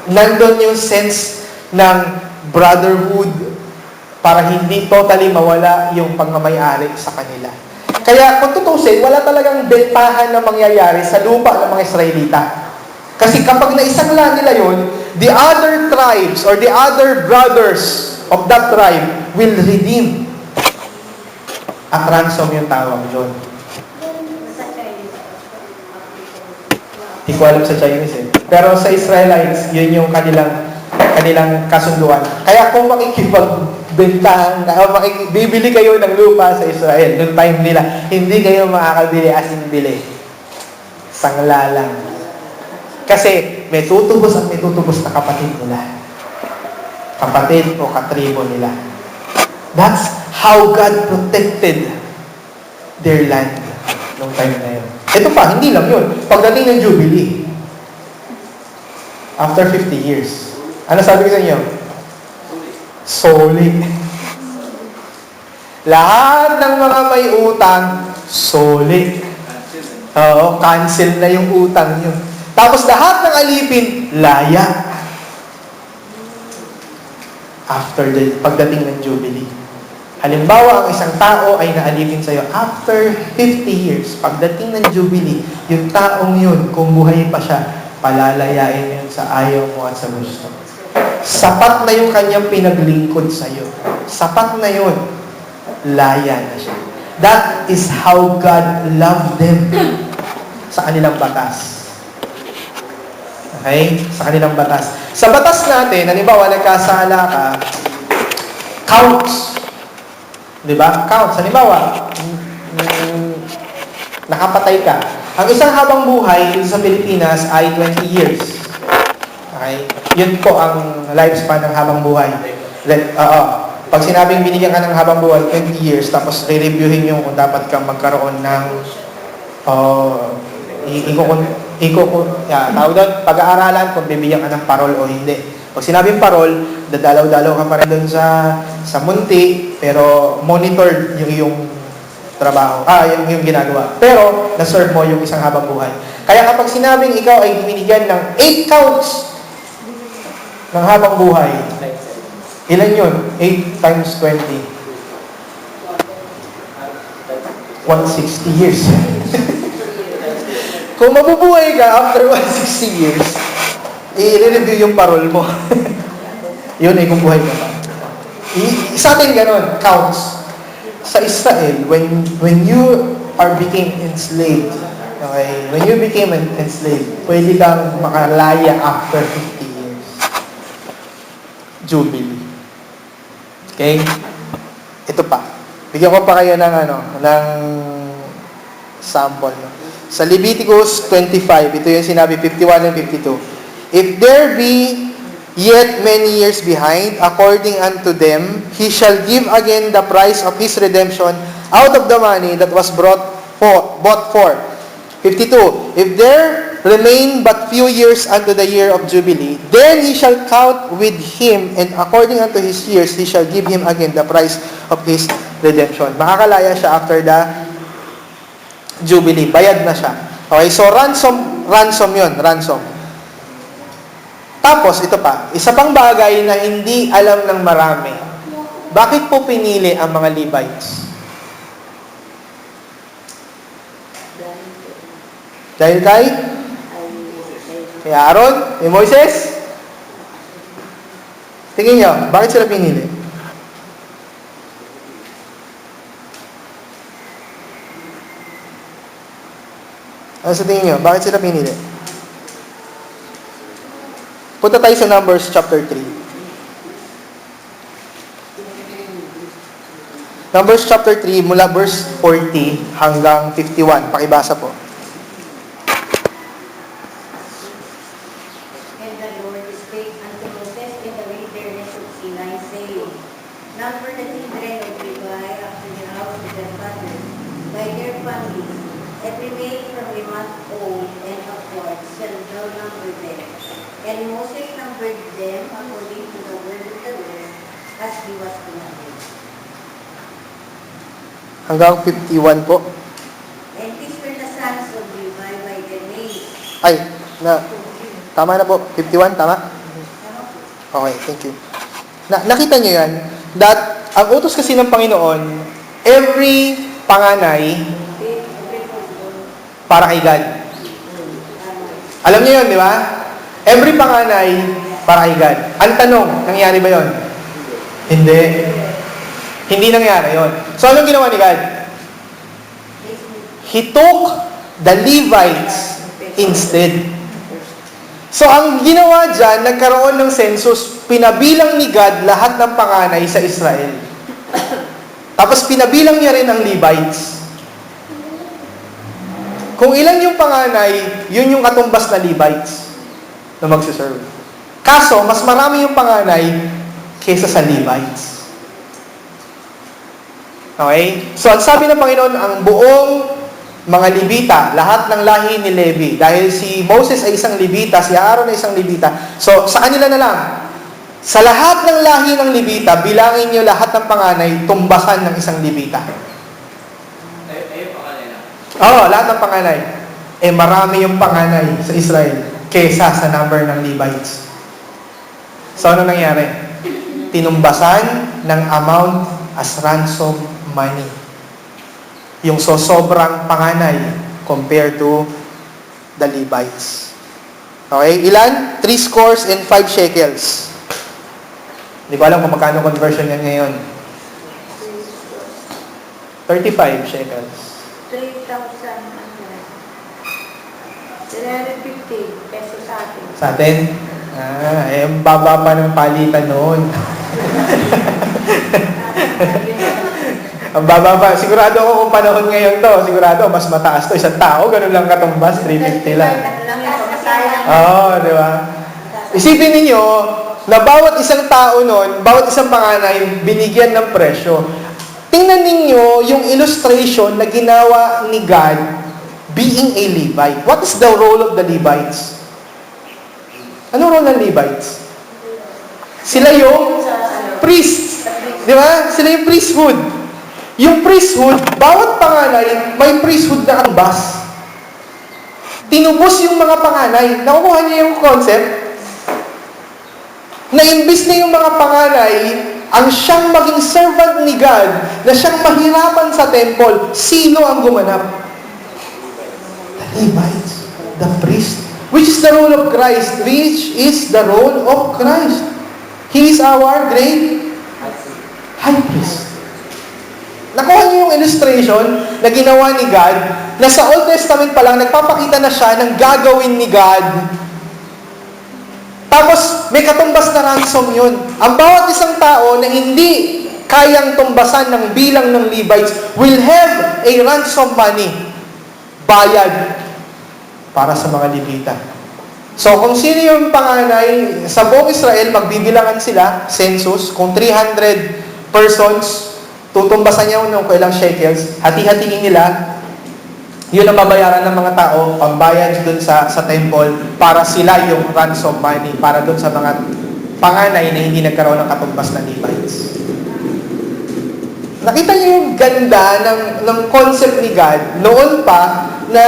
Speaker 1: Nandun yung sense ng brotherhood para hindi totally mawala yung pagmamayari sa kanila. Kaya kung tutusin, wala talagang bentahan na mangyayari sa lupa ng mga Israelita. Kasi kapag naisangla nila yun, the other tribes or the other brothers of that tribe will redeem. At ransom yung tawag doon. Hindi ko alam sa Chinese eh. Pero sa Israelites, yun yung kanilang kasunduan. Kaya kung makikipagbentahan, bibili kayo ng lupa sa Israel, noong time nila, hindi kayo makakabili as in bili. Sangla lang. Kasi may tutubos at may tutubos na kapatid nila. Kapatid o katribo nila. That's how God protected their land noong time na yun. Ito pa, hindi lang yun. Pagdating ng Jubilee, after 50 years, ano sabi ko sa inyo? Solid. Lahat ng mga may utang, solid. Oo, cancel na yung utang nyo. Tapos lahat ng alipin, laya. After pagdating ng Jubilee. Halimbawa, ang isang tao ay naalipin sa'yo after 50 years. Pagdating ng Jubilee, yung taong yun, kung buhay pa siya, palalayain yun sa ayaw mo at sa gusto. Sapat na yung kanyang pinaglingkod sa'yo. Sapat na yun. Laya na siya. That is how God loved them sa kanilang batas. Okay? Sa kanilang batas. Sa batas natin, halimbawa, nagkasala ka, counts. Diba? Counts. Halimbawa, nakapatay ka. Ang isang habang buhay sa Pilipinas ay 20 years. Okay? Yun po ang lifespan ng habang buhay. Pag sinabing binigyan ka ng habang buhay, 20 years, tapos re-reviewin yung kung dapat kang magkaroon ng tawag doon, pag-aaralan kung bibigyan ka ng parol o hindi. Pag sinabing parol, dadalaw-dalaw ka pa rin doon sa munti, pero monitored yung iyong trabaho, yung ginagawa. Pero, na-serve mo yung isang habang buhay. Kaya kapag sinabing ikaw ay binigyan ng 8 counts ng habang buhay, ilan yun? 8 times 20. 160 years. Kung mabubuhay ka after 160 years, i-review yung parol mo. Yun ay kung buhay ka pa. Sa atin ganun, counts. Sa Israel, when you became enslaved, okay, when you became enslaved, pwede kang makalaya after 50 years. Jubilee. Okay? Ito pa. Bigyan ko pa kayo ng sample. No? Sa Leviticus 25, ito yung sinabi, 51 and 52. If there be yet many years behind, according unto them, he shall give again the price of his redemption out of the money that was bought for. 52. If there remain but few years unto the year of Jubilee, then he shall count with him, and according unto his years, he shall give him again the price of his redemption. Makakalaya siya after the Jubilee. Bayad na siya. Okay, so ransom yun, ransom. Tapos, ito pa, isa pang bagay na hindi alam ng marami. Bakit po pinili ang mga Levites? Dahil kay Aaron, kay Moises? Tingin nyo, bakit sila pinili? Ano sa tingin nyo? Bakit sila pinili? Punta tayo sa Numbers chapter 3. Numbers chapter 3, mula verse 40 hanggang 51. Pakibasa po.
Speaker 2: And the Lord spake unto Moses in the wilderness of Sinai, saying, Number the children of Levi after the house of their fathers, by their families, every male from a month old and upward shall thou number them. And Moses numbered them according to the word of the Lord, as he was commanded.
Speaker 1: Hanggang 51 po.
Speaker 2: And these were the sons of Levi by their names.
Speaker 1: Tama na po. 51, tama? Okay, thank you. Nakita nyo yan, that ang utos kasi ng Panginoon, every panganay para kay God. Alam niyo yun, di ba? Every panganay para kay God. Ang tanong, nangyari ba yun? Hindi. Hindi nangyari yun. So, anong ginawa ni God? He took the Levites instead. So, ang ginawa dyan, nagkaroon ng census, pinabilang ni God lahat ng panganay sa Israel. Tapos, pinabilang niya rin ang Levites. Kung ilan yung panganay, yun yung katumbas na Levites na magsiserve. Kaso, mas marami yung panganay kaysa sa Levites. Okay? So, ang sabi ng Panginoon, ang buong mga Levita, lahat ng lahi ni Levi, dahil si Moses ay isang Levita, si Aaron ay isang Levita, so, sa kanila na lang, sa lahat ng lahi ng Levita, bilangin niyo lahat ng panganay, tumbasan ng isang Levita. Lahat ng panganay. Marami yung panganay sa Israel kesa sa number ng Levites. So, ano nangyari? Tinumbasan ng amount as ransom money. Yung sobrang panganay compared to the Levites. Okay? Ilan? 3 scores and 5 shekels. Hindi ko alam kung magkano conversion yan ngayon. 35 shekels.
Speaker 2: 3,350 pesos sa atin.
Speaker 1: Sa atin? Ang baba pa ng palitan noon. Ang baba pa. Sigurado ako kung panahon ngayon to, sigurado mas mataas to. Isang tao, ganun lang katumbas, 350 lang. Di ba? Isipin ninyo, na bawat isang tao noon, bawat isang panganay, binigyan ng presyo. Tingnan ninyo yung illustration na ginawa ni God being a Levite. What is the role of the Levites? Ano role ng Levites? Sila yung priests. Di ba? Sila yung priesthood. Yung priesthood, bawat panganay, may priesthood na katumbas. Tinubos yung mga panganay. Nakukuha niyo yung concept? Na imbis na yung mga panganay, ang siyang maging servant ni God, na siyang mahirapan sa temple, sino ang gumanap? The Levites, the priest. Which is the role of Christ? Which is the role of Christ? He is our great high priest. Nakuha niyo yung illustration na ginawa ni God, na sa Old Testament pa lang, nagpapakita na siya ng gagawin ni God. Tapos, may katumbas na ransom yun. Ang bawat isang tao na hindi kayang tumbasan ng bilang ng Levites will have a ransom money, bayad, para sa mga Levita. So, kung sino yung panganay, sa buong Israel, magbibilangan sila, census, kung 300 persons, tutumbasan niya ng ilang shekels, hati-hatiin nila, yun ang babayaran ng mga tao, pambayad dun sa temple, para sila yung ransom money, para dun sa mga panganay na hindi nagkaroon ng katumbas na Levites. Nakita niyo yung ganda ng concept ni God, noon pa, na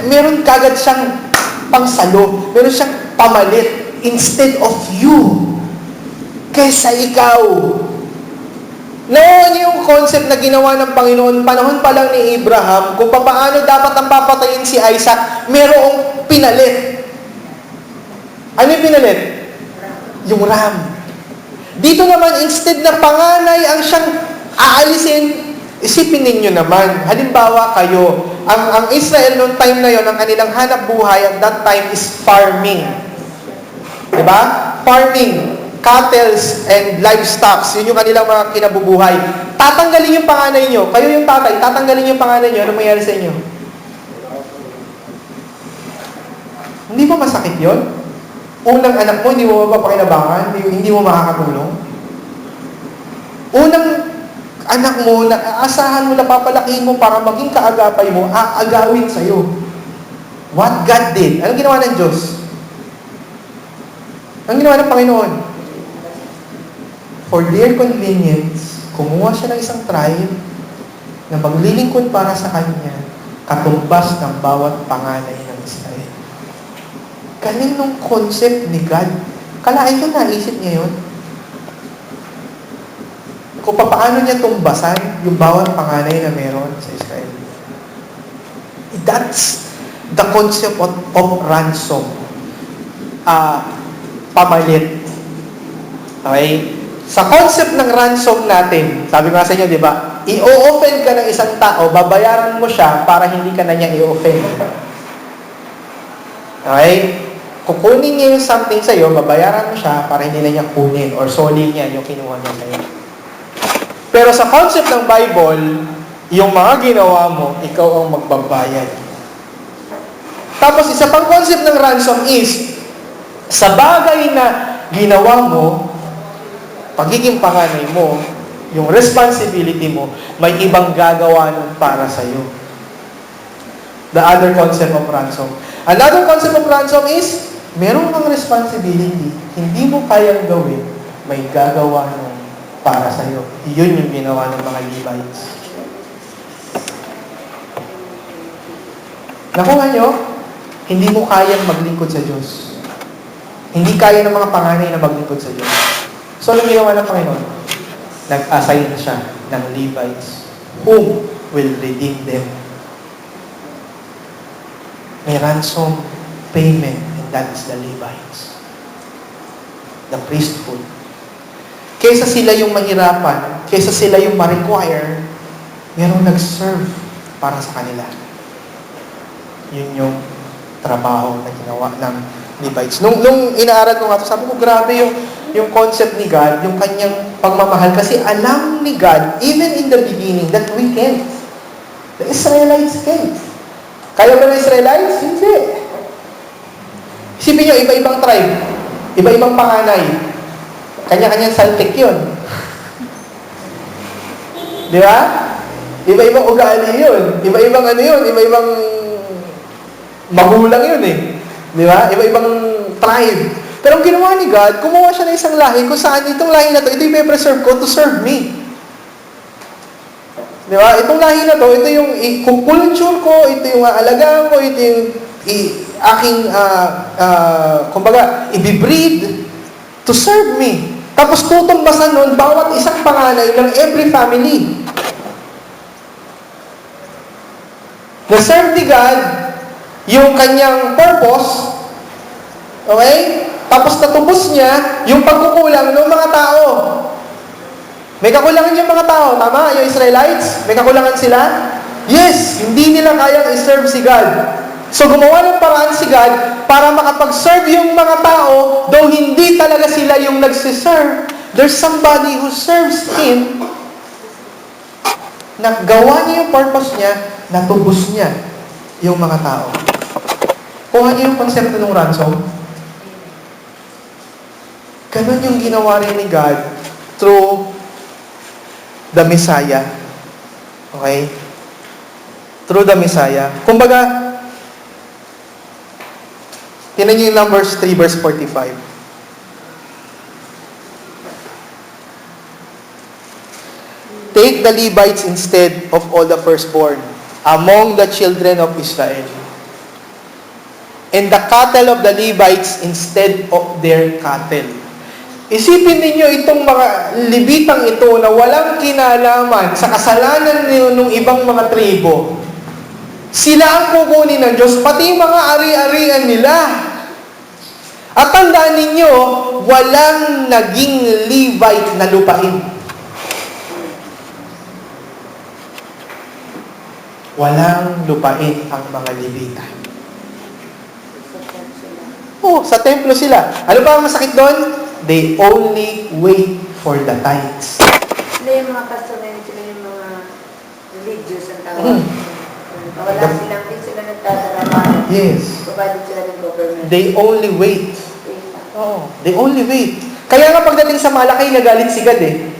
Speaker 1: meron kagad siyang pangsalo, meron siyang pamalit, instead of you, kaysa ikaw. Noon yung concept na ginawa ng Panginoon, panahon pa lang ni Abraham, kung paano dapat ang papatayin si Isaac, merong pinalit. Ano yung pinalit? Yung ram. Dito naman, instead na panganay ang siyang aalisin, isipin ninyo naman, halimbawa kayo, ang Israel noong time na yon, ang kanilang hanap buhay at that time is farming. Diba? Farming. Cattle and livestock, yun yung kanilang mga kinabubuhay. Tatanggalin yung panganay nyo. Kayo yung tatay, tatanggalin yung panganay nyo. Ano mangyari sa inyo? Hindi ba masakit yun? Unang anak mo, hindi mo mapapakinabangan, hindi mo makakatulong. Unang anak mo, na aasahan mo na papalakihin mo para maging kaagapay mo, aagawin sa'yo. What God did? Anong ginawa ng Diyos? Anong ginawa ng Panginoon? For their convenience, kumuha siya ng isang tribe na maglilingkod para sa kanya, katumbas ng bawat panganay ng Israel. Galing nung concept ni God. Kalain ko naisip niya yun. Kung paano niya tumbasan yung bawat panganay na meron sa Israel. That's the concept of ransom. Pamalit. Okay? Sa concept ng ransom natin, sabi ko sa inyo, di ba? I-offend ka ng isang tao, babayaran mo siya para hindi ka na niya i-offend. Okay? Kukunin niya yung something sa'yo, babayaran mo siya para hindi na niya kunin or solin niya yung kinuha niya sa'yo. Pero sa concept ng Bible, yung mga ginawa mo, ikaw ang magbabayad. Tapos isa pang concept ng ransom is, sa bagay na ginawa mo, pagiging panganay mo, yung responsibility mo, may ibang gagawa nun para sa'yo. The other concept of ransom. Another concept of ransom is, meron kang responsibility, hindi mo kayang gawin, may gagawa nun para sa'yo. Yun yung ginawa ng mga Levites. Nakuha nyo? Hindi mo kayang maglingkod sa Diyos. Hindi kaya ng mga panganay na maglingkod sa Diyos. So, anong ginawa ng Panginoon? Nag-assign siya ng Levites whom will redeem them. May ransom payment, and that is the Levites. The priesthood. Kaysa sila yung mahirapan, kaysa sila yung ma-require, merong nag-serve para sa kanila. Yun yung trabaho na ginawa ng Levites. Nung inaaral ko nga ito, sabi ko, grabe yung concept ni God, yung kanyang pagmamahal. Kasi alam ni God, even in the beginning, that we can't. The Israelites can't. Kaya ba ng Israelites? Hindi. Isipin nyo, iba-ibang tribe, iba-ibang panganay. Kanya-kanyang saltik yun. Di ba? Iba-ibang ugali yun. Iba-ibang ano yun. Iba-ibang magulang yun eh. Di ba? Iba-ibang tribe. Pero ang ginawa ni God, kumuha siya ng isang lahi kung saan itong lahi na to, ito yung preserve ko to serve me. Di ba? Itong lahi na to, ito yung culture ko, ito yung aalagaan ko, ito yung aking, kumbaga, ibibreed to serve me. Tapos tutumbasan nun, bawat isang panganay ng every family. Na-serve ni God yung kanyang purpose, okay? Tapos natubos niya yung pagkukulang ng mga tao. May kakulangan yung mga tao, tama? Yung Israelites, may kakulangan sila? Yes, hindi nila kayang i-serve si God. So gumawa ng paraan si God para makapag-serve yung mga tao, though hindi talaga sila yung nagsiserve. There's somebody who serves Him, nagawa niya yung purpose niya, natubos niya yung mga tao. Kuha niyo yung konsepto ng ransom. Ganon yung ginawa rin ni God through the Messiah. Okay? Through the Messiah. Kumbaga, tinan niyo yung Numbers 3 verse 45. Take the Levites instead of all the firstborn among the children of Israel, and the cattle of the Levites instead of their cattle. Isipin ninyo itong mga Levitang ito na walang kinalaman sa kasalanan ng ibang mga tribo. Sila ang kukunin ng Diyos, pati mga ari-arian nila. At tandaan ninyo, walang naging Levite na lupain. Walang lupain ang mga Levita. Sa templo sila. Ano ba ang masakit doon? They only wait for the tithes.
Speaker 2: Sila yung mga customer, sila yung mga religious ang tawag. Wala silang, hindi sila nagtatrabaho.
Speaker 1: Yes.
Speaker 2: Provided sila ng government.
Speaker 1: They only wait. They only wait. Kaya nga pagdating sa Malakay, nagalit si God eh.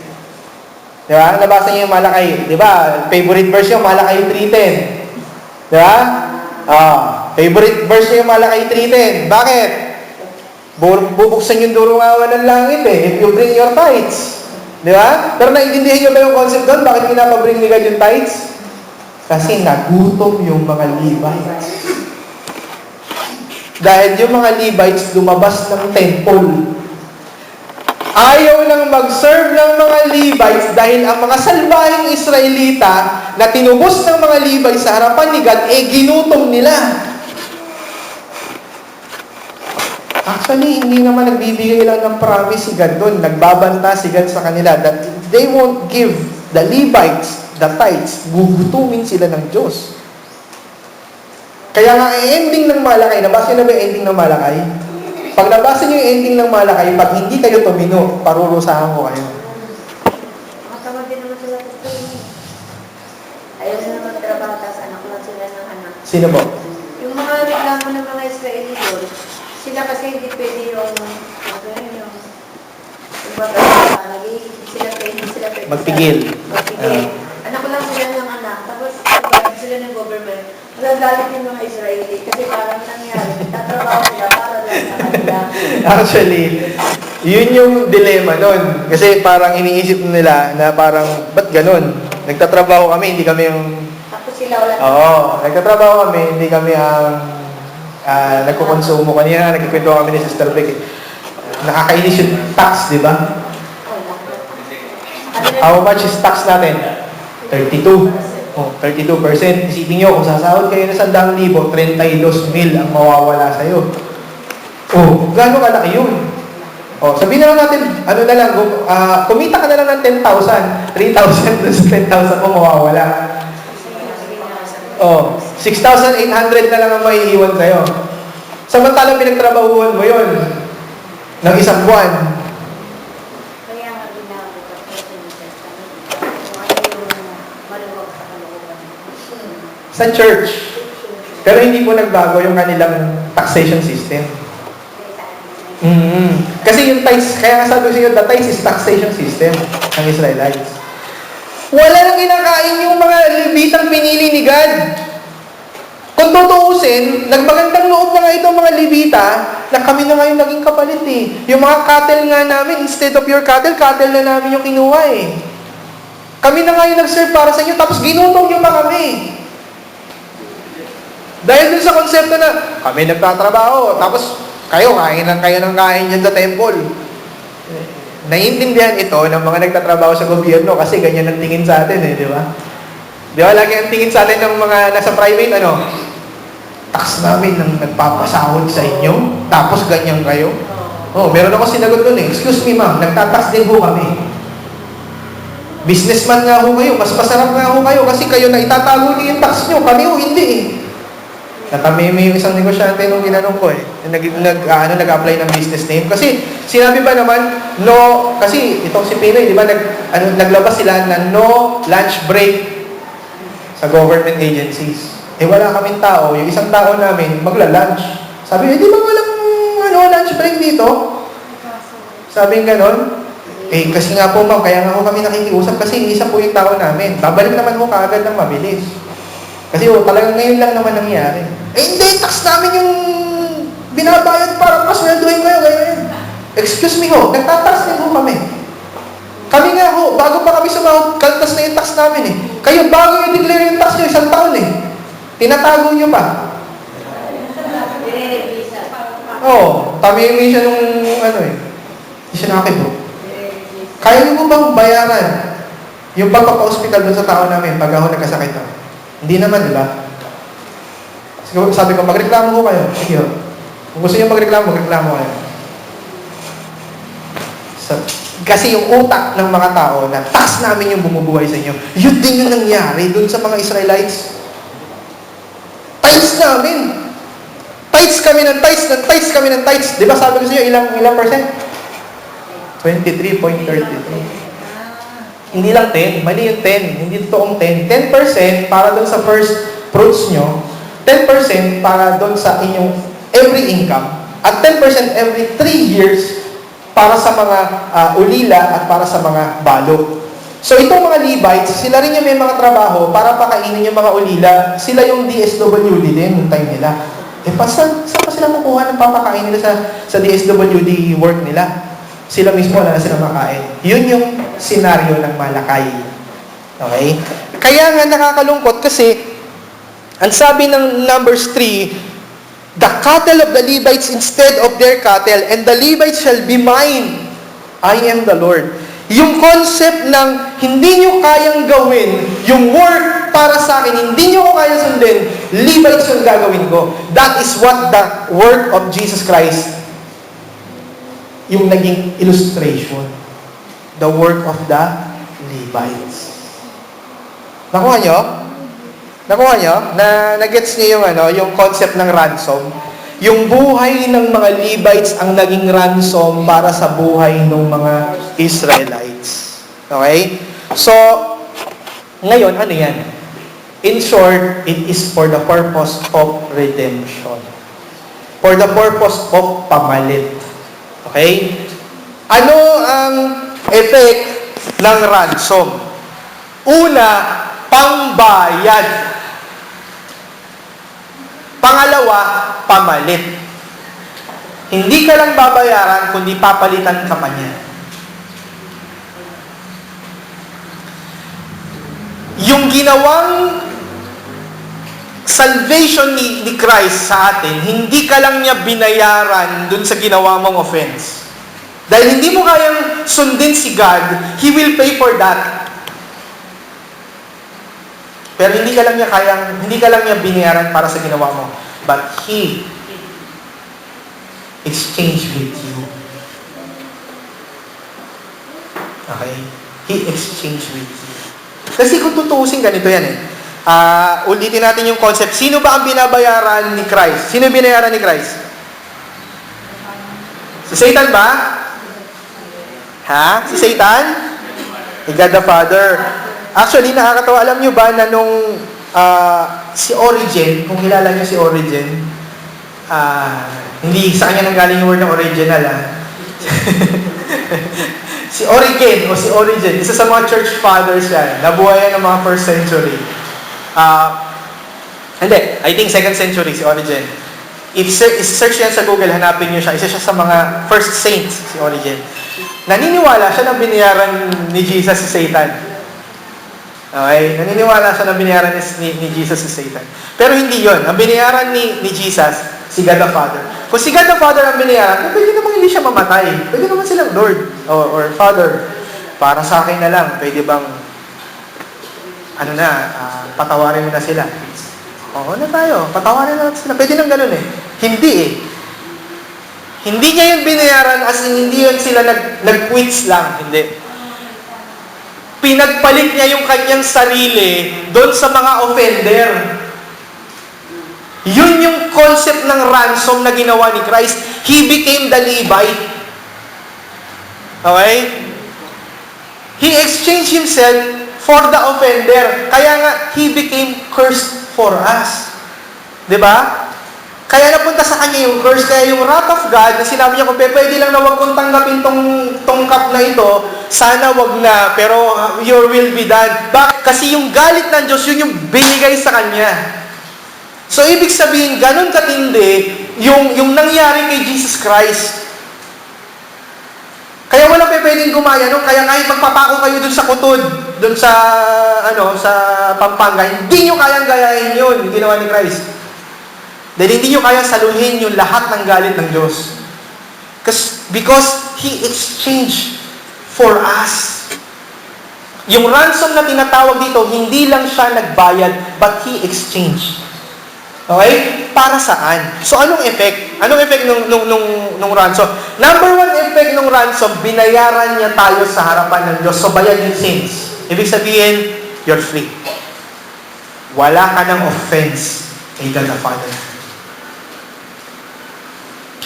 Speaker 1: Di ba? Nabasa niyo yung Malakay. Di ba? Favorite verse yung Malakay 3:10. Di ba? Favorite verse niyo yung Malakay 3:10. Bakit? Bubuksan yung durungawan ng langit eh. If you bring your tithes. Di ba? Pero naiintindihan niyo ba yung concept doon? Bakit pinapabring ni God yung tithes? Kasi nagutom yung mga Levites. Dahil yung mga Levites lumabas ng temple. Ayaw nang mag-serve ng mga Levites dahil ang mga salbahing Israelita na tinubos ng mga Levites sa harapan ni God, ginutom nila. Actually, hindi naman nagbibigay lang ng promise si God doon. Nagbabanta si God sa kanila that they won't give the Levites the tithes. Gugutumin sila ng Diyos. Kaya nga, ending ng Malakay, nabasa na ba yung ending ng Malakay? Pag nabasa niyo yung ending ng Malakay, pag hindi kayo tumino, parurusahan ko kayo.
Speaker 2: Matawag din naman sila sa training. Ayaw na naman trabaho, tas anak lang sila ng anak.
Speaker 1: Sino po?
Speaker 2: Yung mga reklamo ng mga Israeli doon, sila kasi hindi pwede yung baga, hindi sila pwede.
Speaker 1: Magpigil.
Speaker 2: Anak ko lang sila ng anak, tapos pag sila ng government, magagalit yung mga Israeli kasi parang nangyari, tatrabaho sila para lang sa kanila.
Speaker 1: Actually, yun yung dilema nun. Kasi parang iniisip nila na parang, ba't ganun? Nagtatrabaho kami, hindi kami yung...
Speaker 2: Tapos sila wala.
Speaker 1: Nagtatrabaho kami, hindi kami ang nagkukonsumo. Kanina, nagkikwento kami ni Sister Beck. Nakakainis yung tax, di ba? How much is tax natin? 32. 32%. Isipin nyo, kung sasahod kayo na 100,000, 32,000 ang mawawala sa'yo. Gano'ng kalaki yun? Sabihin na lang natin, kumita ka na lang ng 10,000, 3,000 plus 10,000 mo mawawala. 6,800 na lang ang maiiwan sa'yo. Samantalang pinagtrabahuan mo yun ng isang buwan.
Speaker 2: Kaya nga ginagawa ko sa New Testament, kung ano yung maluwag sa kalooban.
Speaker 1: Sa church. Pero hindi po nagbago yung kanilang taxation system. Kasi yung tithes, kaya nga sabi ko sa inyo, the tithes is taxation system ng Israelites. Wala nang kinakain yung mga Levitang pinili ni God. Kung tutuusin, nagmagandang loob na nga itong mga Levita na kami na ngayon naging kapalit eh. Yung mga cattle nga namin, instead of your cattle, cattle na namin yung kinuha eh. Kami na ngayon nag-serve para sa inyo, tapos ginutom nyo pa kami. Dahil dun sa konsepto na kami nagtatrabaho, tapos kayo, kain lang kayo ng kain dyan sa temple. Naiintindihan ito ng mga nagtatrabaho sa gobyerno kasi ganyan ang tingin sa atin eh, di ba? Di ba, lagi ang tingin sa atin ng mga nasa private, tax namin nang nagpapasahod sa inyo, tapos ganyan kayo. Oh, meron ako sinagot doon eh, excuse me ma'am, nagtatax din ho kami. Businessman nga ho kayo, mas masarap nga ho kayo kasi kayo na itatago niyo yung tax nyo, kami ho hindi eh. Nakameme yung isang negosyante nung ginanong ko eh. Nag-apply ng business name. Kasi sinabi ba naman, no, kasi itong si Pinoy, di ba, naglabas sila na no lunch break sa government agencies. Eh wala kaming tao, yung isang tao namin magla-lunch. Sabi, di ba walang lunch break dito? Sabi ganon. Eh kasi nga po ma'am, kaya nga po kami nakikiusap kasi isa po yung tao namin. Babalik naman po kaagad ng mabilis. Kasi talagang ngayon lang naman nangyari. Eh hindi, tax namin yung binabayad para pasweldohin kayo, ganyan. Excuse me ho, nagtatax din ho kami. Kami nga ho, bago pa kami sumahod, kaltas na yung tax namin eh. Kayo bago yung declare yung tax nyo, isang taon eh. Tinatago nyo pa. Oo, tamimi siya nung hindi siya nakakibro. Kaya nyo po bang bayaran yung pagpapa-hospital doon sa tao namin pag ako nagkasakit na? Hindi naman, di ba? Sabi ko, magreklamo ko kayo. Sige ho. Kung gusto nyo magreklamo kayo. Kasi yung utak ng mga tao na tax namin yung bumubuhay sa inyo, yun din yung nangyari doon sa mga Israelites. Tithes namin. Tithes kami ng tithes. Di ba sabi ko sa inyo, ilang percent? 23.33. Hindi lang 10, mali yung 10. Hindi totoong 10. 10% para doon sa first fruits nyo, 10% para doon sa inyong every income, at 10% every 3 years para sa mga ulila at para sa mga balo. So itong mga Levites, sila rin yung may mga trabaho para pakainin yung mga ulila. Sila yung DSWD din yung time nila. Eh, saan pa sila kukuha ng papakain nila sa DSWD work nila? Sila mismo wala na sila makain. Yun yung senaryo ng Malakay. Okay? Kaya nga nakakalungkot kasi ang sabi ng Numbers 3, the cattle of the Levites instead of their cattle, and the Levites shall be mine. I am the Lord. Yung concept ng hindi nyo kayang gawin yung work para sa akin, hindi nyo ko kaya sundin, Levites yung gagawin ko. That is what the work of Jesus Christ yung naging illustration. The work of the Levites. Nakuha nyo? Na-gets nyo yung concept ng ransom? Yung buhay ng mga Levites ang naging ransom para sa buhay ng mga Israelites. Okay? So, ngayon, ano yan? In short, it is for the purpose of redemption. For the purpose of pamalit. Okay? Ano ang effect ng ransom? Una, pangbayad. Pangalawa, pamalit. Hindi ka lang babayaran, kundi papalitan ka pa niya. Yung ginawang salvation ni Christ sa atin, hindi ka lang niya binayaran dun sa ginawa mong offense. Dahil hindi mo kayang sundin si God, He will pay for that. Pero hindi ka lang niya binayaran para sa ginawa mo. But He exchanged with you. Okay? He exchanged with you. Kasi kung tutuusin, ganito yan eh. Ulitin natin yung concept. Sino ba ang binabayaran ni Christ? Sino binayaran ni Christ? Si Satan ba? Ha? Si Satan? God the Father. Actually, nakakatawa. Alam nyo ba na nung si Origen, kung kilala nyo si Origen, hindi sa kanya nanggaling yung word ng original, Si Origen, o si Origen, isa sa mga church fathers yan. Nabuhay yan ng mga first century. Hindi, I think second century, si Origen. If search yan sa Google, hanapin niyo siya. Isa siya sa mga first saints, si Origen. Naniniwala siya na binayaran ni Jesus si Satan. Okay? Naniniwala siya na binayaran ni Jesus si Satan. Pero hindi yon. Ang binayaran ni Jesus, si God the Father. Kung si God the Father ang binayaran, pwede namang hindi siya mamatay. Pwede naman silang Lord or Father. Para sa akin na lang, pwede bang patawarin mo na sila. Oo na tayo, patawarin na sila. Pwede nang ganun eh. Hindi eh. Hindi niya yung binayaran as in hindi yun sila nag-quits lang. Hindi. Pinagpalit niya yung kanyang sarili doon sa mga offender. Yun yung concept ng ransom na ginawa ni Christ. He became the Levite. Okay? He exchanged himself for the offender. Kaya nga, he became cursed for us. Diba? Kaya napunta sa kanya yung curse. Kaya yung wrath of God, na sinabi niya, kung pwede lang na wag kong tanggapin tong cup na ito, sana wag na, pero your will be done. Bakit? Kasi yung galit ng Diyos, yun yung binigay sa kanya. So, ibig sabihin, ganun katindi yung nangyari kay Jesus Christ. Kaya walang pwedeng gumaya nun. Kaya kahit magpapako kayo dun sa kutod, dun sa Pampanga, hindi nyo kayang gayahin yun, ginawa ni Christ. Dahil hindi nyo kayang saluhin yung lahat ng galit ng Diyos. Because He exchanged for us. Yung ransom na tinatawag dito, hindi lang siya nagbayad, but He exchanged. Okay? Para saan? So, anong effect? Anong effect nung ransom? Number one effect ng ransom, binayaran niya tayo sa harapan ng Diyos. So, bayad yung sins. Ibig sabihin, you're free. Wala ka ng offense kay God the Father.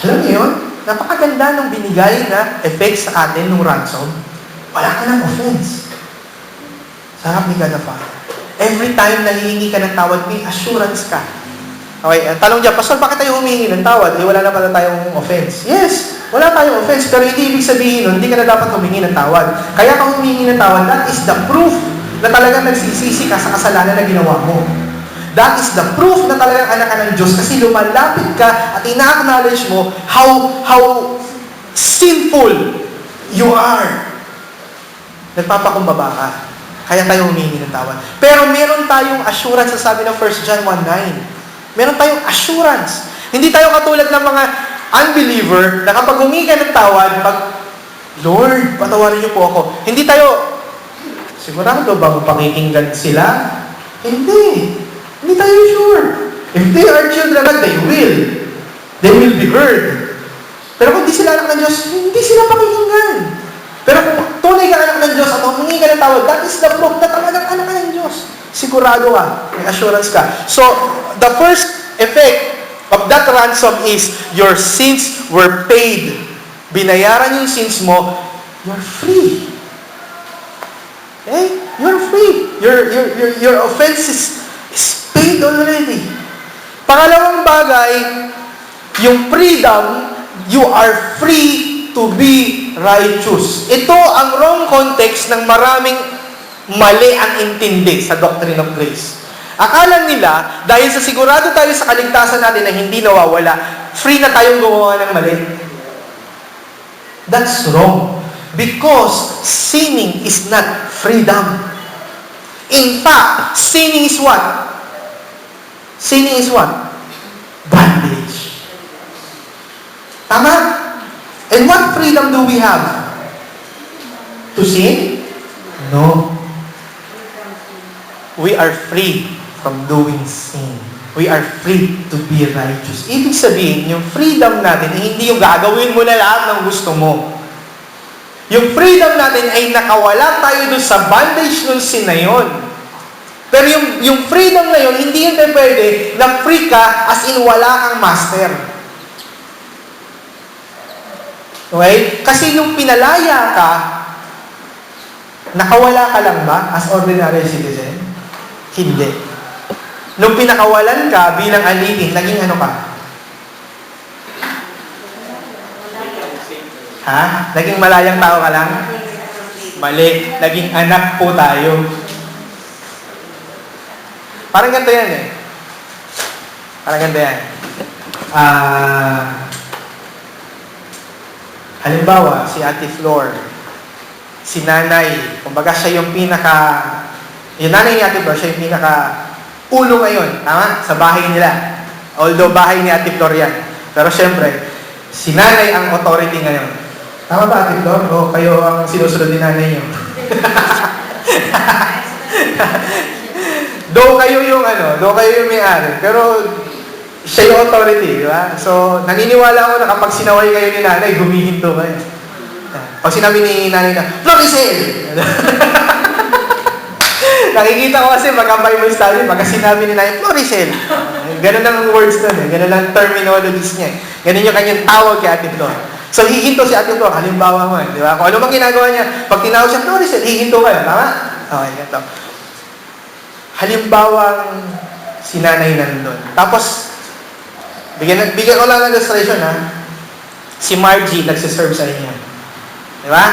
Speaker 1: Alam niyo yun? Napakaganda nung binigay na effect sa atin nung ransom. Wala ka ng offense. Sa harap ni God the Father. Every time na hihingi ka ng tawad, may assurance ka. Okay, tanong dyan, Pastor, bakit tayo humingi ng tawad? Wala na pala tayong offense. Yes, wala tayong offense, pero hindi ibig sabihin nun, hindi ka na dapat humingi ng tawad. Kaya ka humingi ng tawad, that is the proof na talagang nagsisisi ka sa kasalanan na ginawa mo. That is the proof na talagang anak ka ng Diyos kasi lumalapit ka at ina-acknowledge mo how sinful you are. Nagpapakumbaba ka. Kaya tayo humingi ng tawad. Pero meron tayong assurance sa sabi ng 1 John 1:9. Meron tayong assurance. Hindi tayo katulad ng mga unbeliever na kapag humingi ka ng tawad, Lord, patawarin niyo po ako. Hindi tayo, sigurado bang pakikinggan sila? Hindi. Hindi tayo sure. If they are children of God, they will. They will be heard. Pero kung di sila anak ng Diyos, hindi sila pakikinggan. Pero kung tunay ka anak ng Diyos at humingi ka ng tawad, that is the proof na talagang anak ka ng Diyos. Sigurado ka. May assurance ka. So, the first effect of that ransom is your sins were paid. Binayaran yung sins mo, you're free. Okay? You're free. Your offense is paid already. Pangalawang bagay, yung freedom, you are free to be righteous. Ito ang wrong context ng maraming mali ang intindi sa doctrine of grace. Akala nila, dahil sa sigurado tayo sa kaligtasan natin na hindi nawawala, free na tayong gumawa ng mali. That's wrong. Because sinning is not freedom. In fact, sinning is what? Sinning is what? Bondage. Tama? And what freedom do we have? To sin? No. We are free from doing sin. We are free to be righteous. Ibig sabihin, yung freedom natin ay hindi yung gagawin mo na lahat ng gusto mo. Yung freedom natin ay nakawala tayo dun sa bondage ng sin na yun. Pero yung freedom na yun, hindi yun pwede na free ka as in wala kang master. Okay? Kasi nung pinalaya ka, nakawala ka lang ba as ordinary citizen? Hindi. Nung pinakawalan ka bilang alipin, naging ano ka? Ha? Naging malayang tao ka lang? Mali. Naging anak po tayo. Parang ganito yan eh. Parang ganito yan. Halimbawa, si Ate Flor, si nanay, kumbaga siya yung yung nanay ni Ate Flor, siya yung ulo ngayon, tama? Sa bahay nila. Although bahay ni Ate Flor yan. Pero syempre, si nanay ang authority ngayon. Tama ba, Ate Flor? O kayo ang sinusunod ni nanay niyo? Though kayo yung may-ari. Pero siya yung authority, di ba? So, naniniwala ako na kapag sinaway kayo ni nanay, humihinto kayo. Pag sinabi ni nanay na, Floricel! Nakikita ko kasi Bible study, pagka sinabi ni nanay, Floricel! Ganun lang ang words nun eh. Ganun lang terminologies niya eh. Ganun yung kanyang tawag kay Ate Flor. So, hihinto si Ate Flor, halimbawa mo, di ba? Kung ano mang ginagawa niya, pag tinawag siya, Floricel, hihinto kayo, tama? Okay, ganito. Halimbawa, si nanay nandun. Tapos, bigyan ko lang ng illustration, ha? Si Margie nagsiserve sa inyo. Di ba?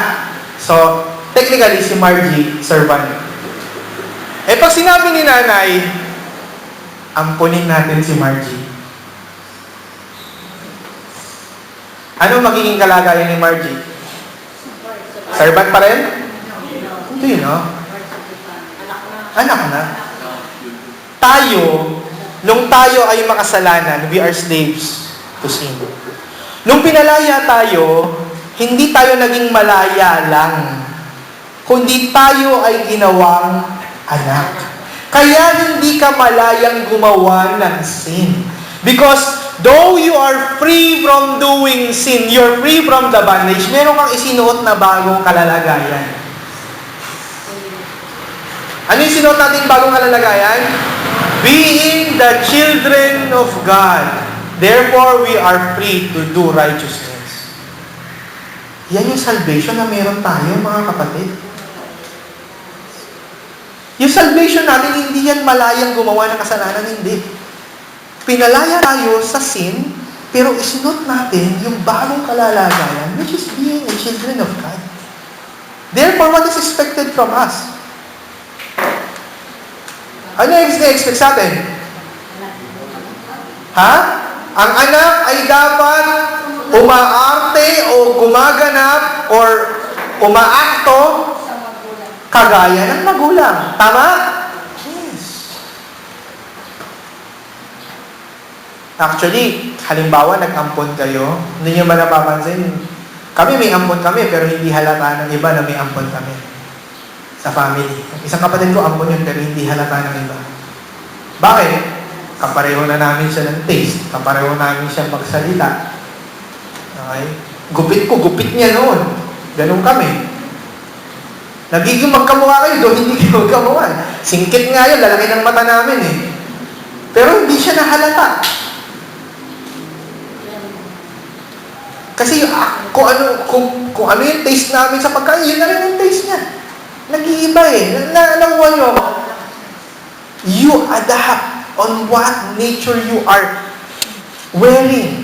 Speaker 1: So, technically, si Margie, servant. Eh, pag sinabi ni nanay, ampunin natin si Margie. Ano magiging kalagayan ni Margie? Servant pa rin? Hindi, no? Anak na. Nung tayo ay makasalanan, we are slaves to sin. Nung pinalaya tayo, hindi tayo naging malaya lang, kundi tayo ay ginawang anak. Kaya hindi ka malayang gumawa ng sin. Because though you are free from doing sin, you're free from the bondage, meron kang isinuot na bagong kalalagayan. Ano yung sinuot natin bagong kalalagayan? Being the children of God. Therefore, we are free to do righteousness. Yan yung salvation na meron tayo, mga kapatid. Yung salvation natin, hindi yan malayang gumawa ng kasalanan, hindi. Pinalaya tayo sa sin, pero isinot natin yung bagong kalalagayan, which is being a children of God. Therefore, what is expected from us? Ano yung expect sa atin? Ha? Ang anak ay dapat umaarte o gumaganap or umaakto kagaya ng magulang. Tama? Yes. Actually, halimbawa, nag-ampon kayo, hindi nyo ba napapansin? Kami may ampon kami, pero hindi halata ng iba na may ampon kami. Sa family. Isang kapatid ko, ampon yun, pero hindi halata ng iba. Bakit? Kapareho na namin siya ng taste. Kapareho namin siya magsalita. Okay? Gupit ko, gupit niya noon. Ganun kami. Nagiging magkamukha kayo, doon hindi kayo magkamukha. Singkit nga yun, lalaki ng mata namin eh. Pero hindi siya nahalata. Kasi kung ano yung taste namin sa pagkain, yun na rin yung taste niya. Nag-iiba eh. Nakuha nyo, you adapt on what nature you are wearing.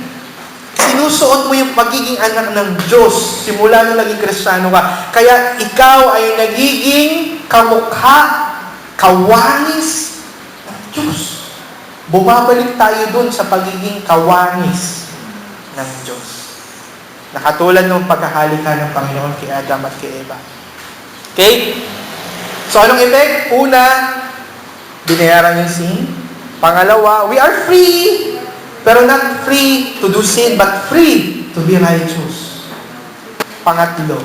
Speaker 1: Sinusuot mo yung pagiging anak ng Diyos simula nung naging Kristiyano ka. Kaya ikaw ay nagiging kamukha, kawanis ng Diyos. Bumabalik tayo dun sa pagiging kawanis ng Diyos. Nakatulad ng pagkahalika ng Panginoon kay Adam at kay Eva. Okay? So, anong effect? Una, binayaran yung sin. Pangalawa, we are free, pero not free to do sin, but free to be righteous. Pangatlo,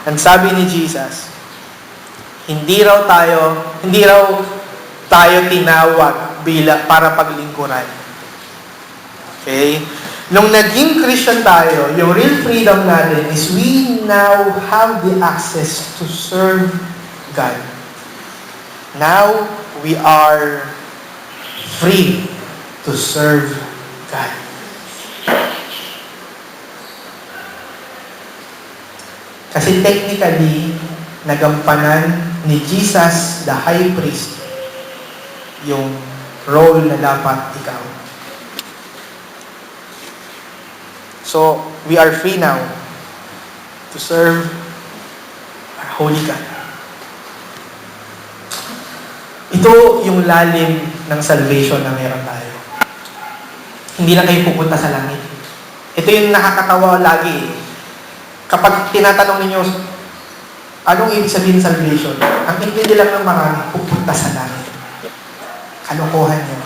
Speaker 1: ang sabi ni Jesus, hindi raw tayo tinawag para paglingkuran. Okay? Nung naging Christian tayo, yung real freedom natin is we now have the access to serve God. Now, we are free to serve God. Kasi technically, nagampanan ni Jesus, the high priest, yung role na dapat ikaw. So, we are free now to serve
Speaker 3: Holy ka. Ito yung lalim ng salvation na meron tayo. Hindi lang kayo pupunta sa langit. Ito yung nakakatawa lagi. Kapag tinatanong ninyo, anong ibig sabihin ng salvation? Ang intindi lang ng marami, pupunta sa langit. Kalokohan nyo.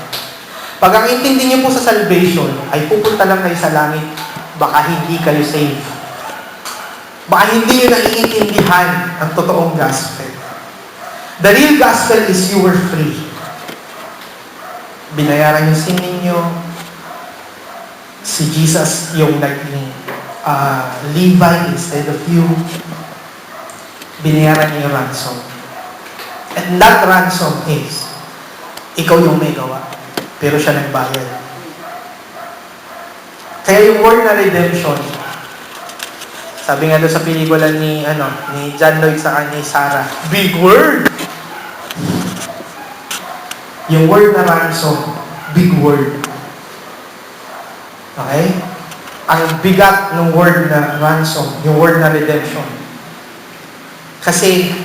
Speaker 3: Pag ang intindi nyo po sa salvation ay pupunta lang kayo sa langit, baka hindi kayo saved. Baka hindi nyo naiintindihan ang totoong gospel. The real gospel is you were free. Binayaran yung sin ninyo. Si Jesus yung naging Levi instead of you. Binayaran niya yung ransom. And that ransom is, ikaw yung may gawa, pero siya nagbayad. Kaya yung word na redemption, sabi nga doon sa pelikula ni John Lloyd sa ni Sarah, big word! Yung word na ransom, big word. Okay? Ang bigat ng word na ransom, yung word na redemption. Kasi,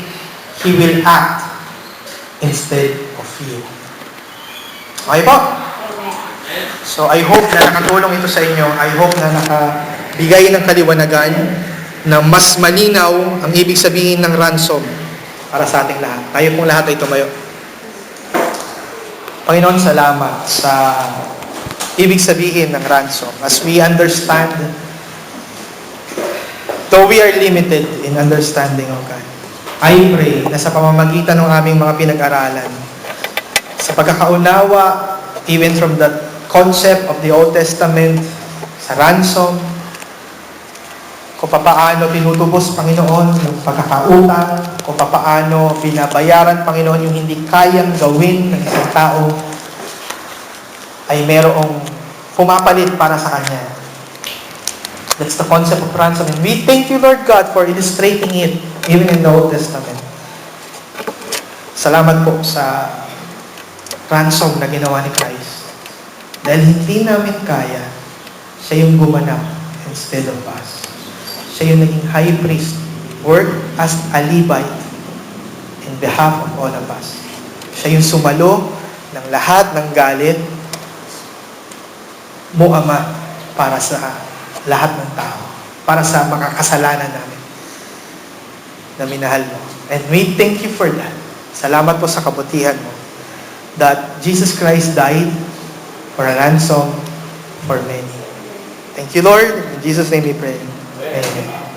Speaker 3: He will act instead of you. Okay po?
Speaker 2: Amen.
Speaker 3: So, I hope na nakatulong ito sa inyo. I hope na nakabigay ng kaliwanagan na mas malinaw ang ibig sabihin ng ransom para sa ating lahat. Tayo pong lahat ay tumayo. Panginoon, salamat sa ibig sabihin ng ransom. As we understand, though we are limited in understanding, O God, I pray na sa pamamagitan ng aming mga pinag-aralan, sa pagkakaunawa, even from the concept of the Old Testament, sa ransom, kung papaano tinutubos, Panginoon, yung pagkakautang, kung papaano binabayaran, Panginoon, yung hindi kayang gawin ng isang tao, ay merong pumapalit para sa Kanya. That's the concept of ransom. And we thank you, Lord God, for illustrating it even in the Old Testament. Salamat po sa ransom na ginawa ni Christ. Dahil hindi namin kaya, siya yung gumanap instead of us. Siya yung naging high priest, worked as a Levite in behalf of all of us. Siya yung sumalo ng lahat ng galit mo, Ama, para sa lahat ng tao, para sa mga kasalanan namin na minahal mo. And we thank you for that. Salamat po sa kabutihan mo that Jesus Christ died for a ransom for many. Thank you, Lord. In Jesus' name we pray. Amen.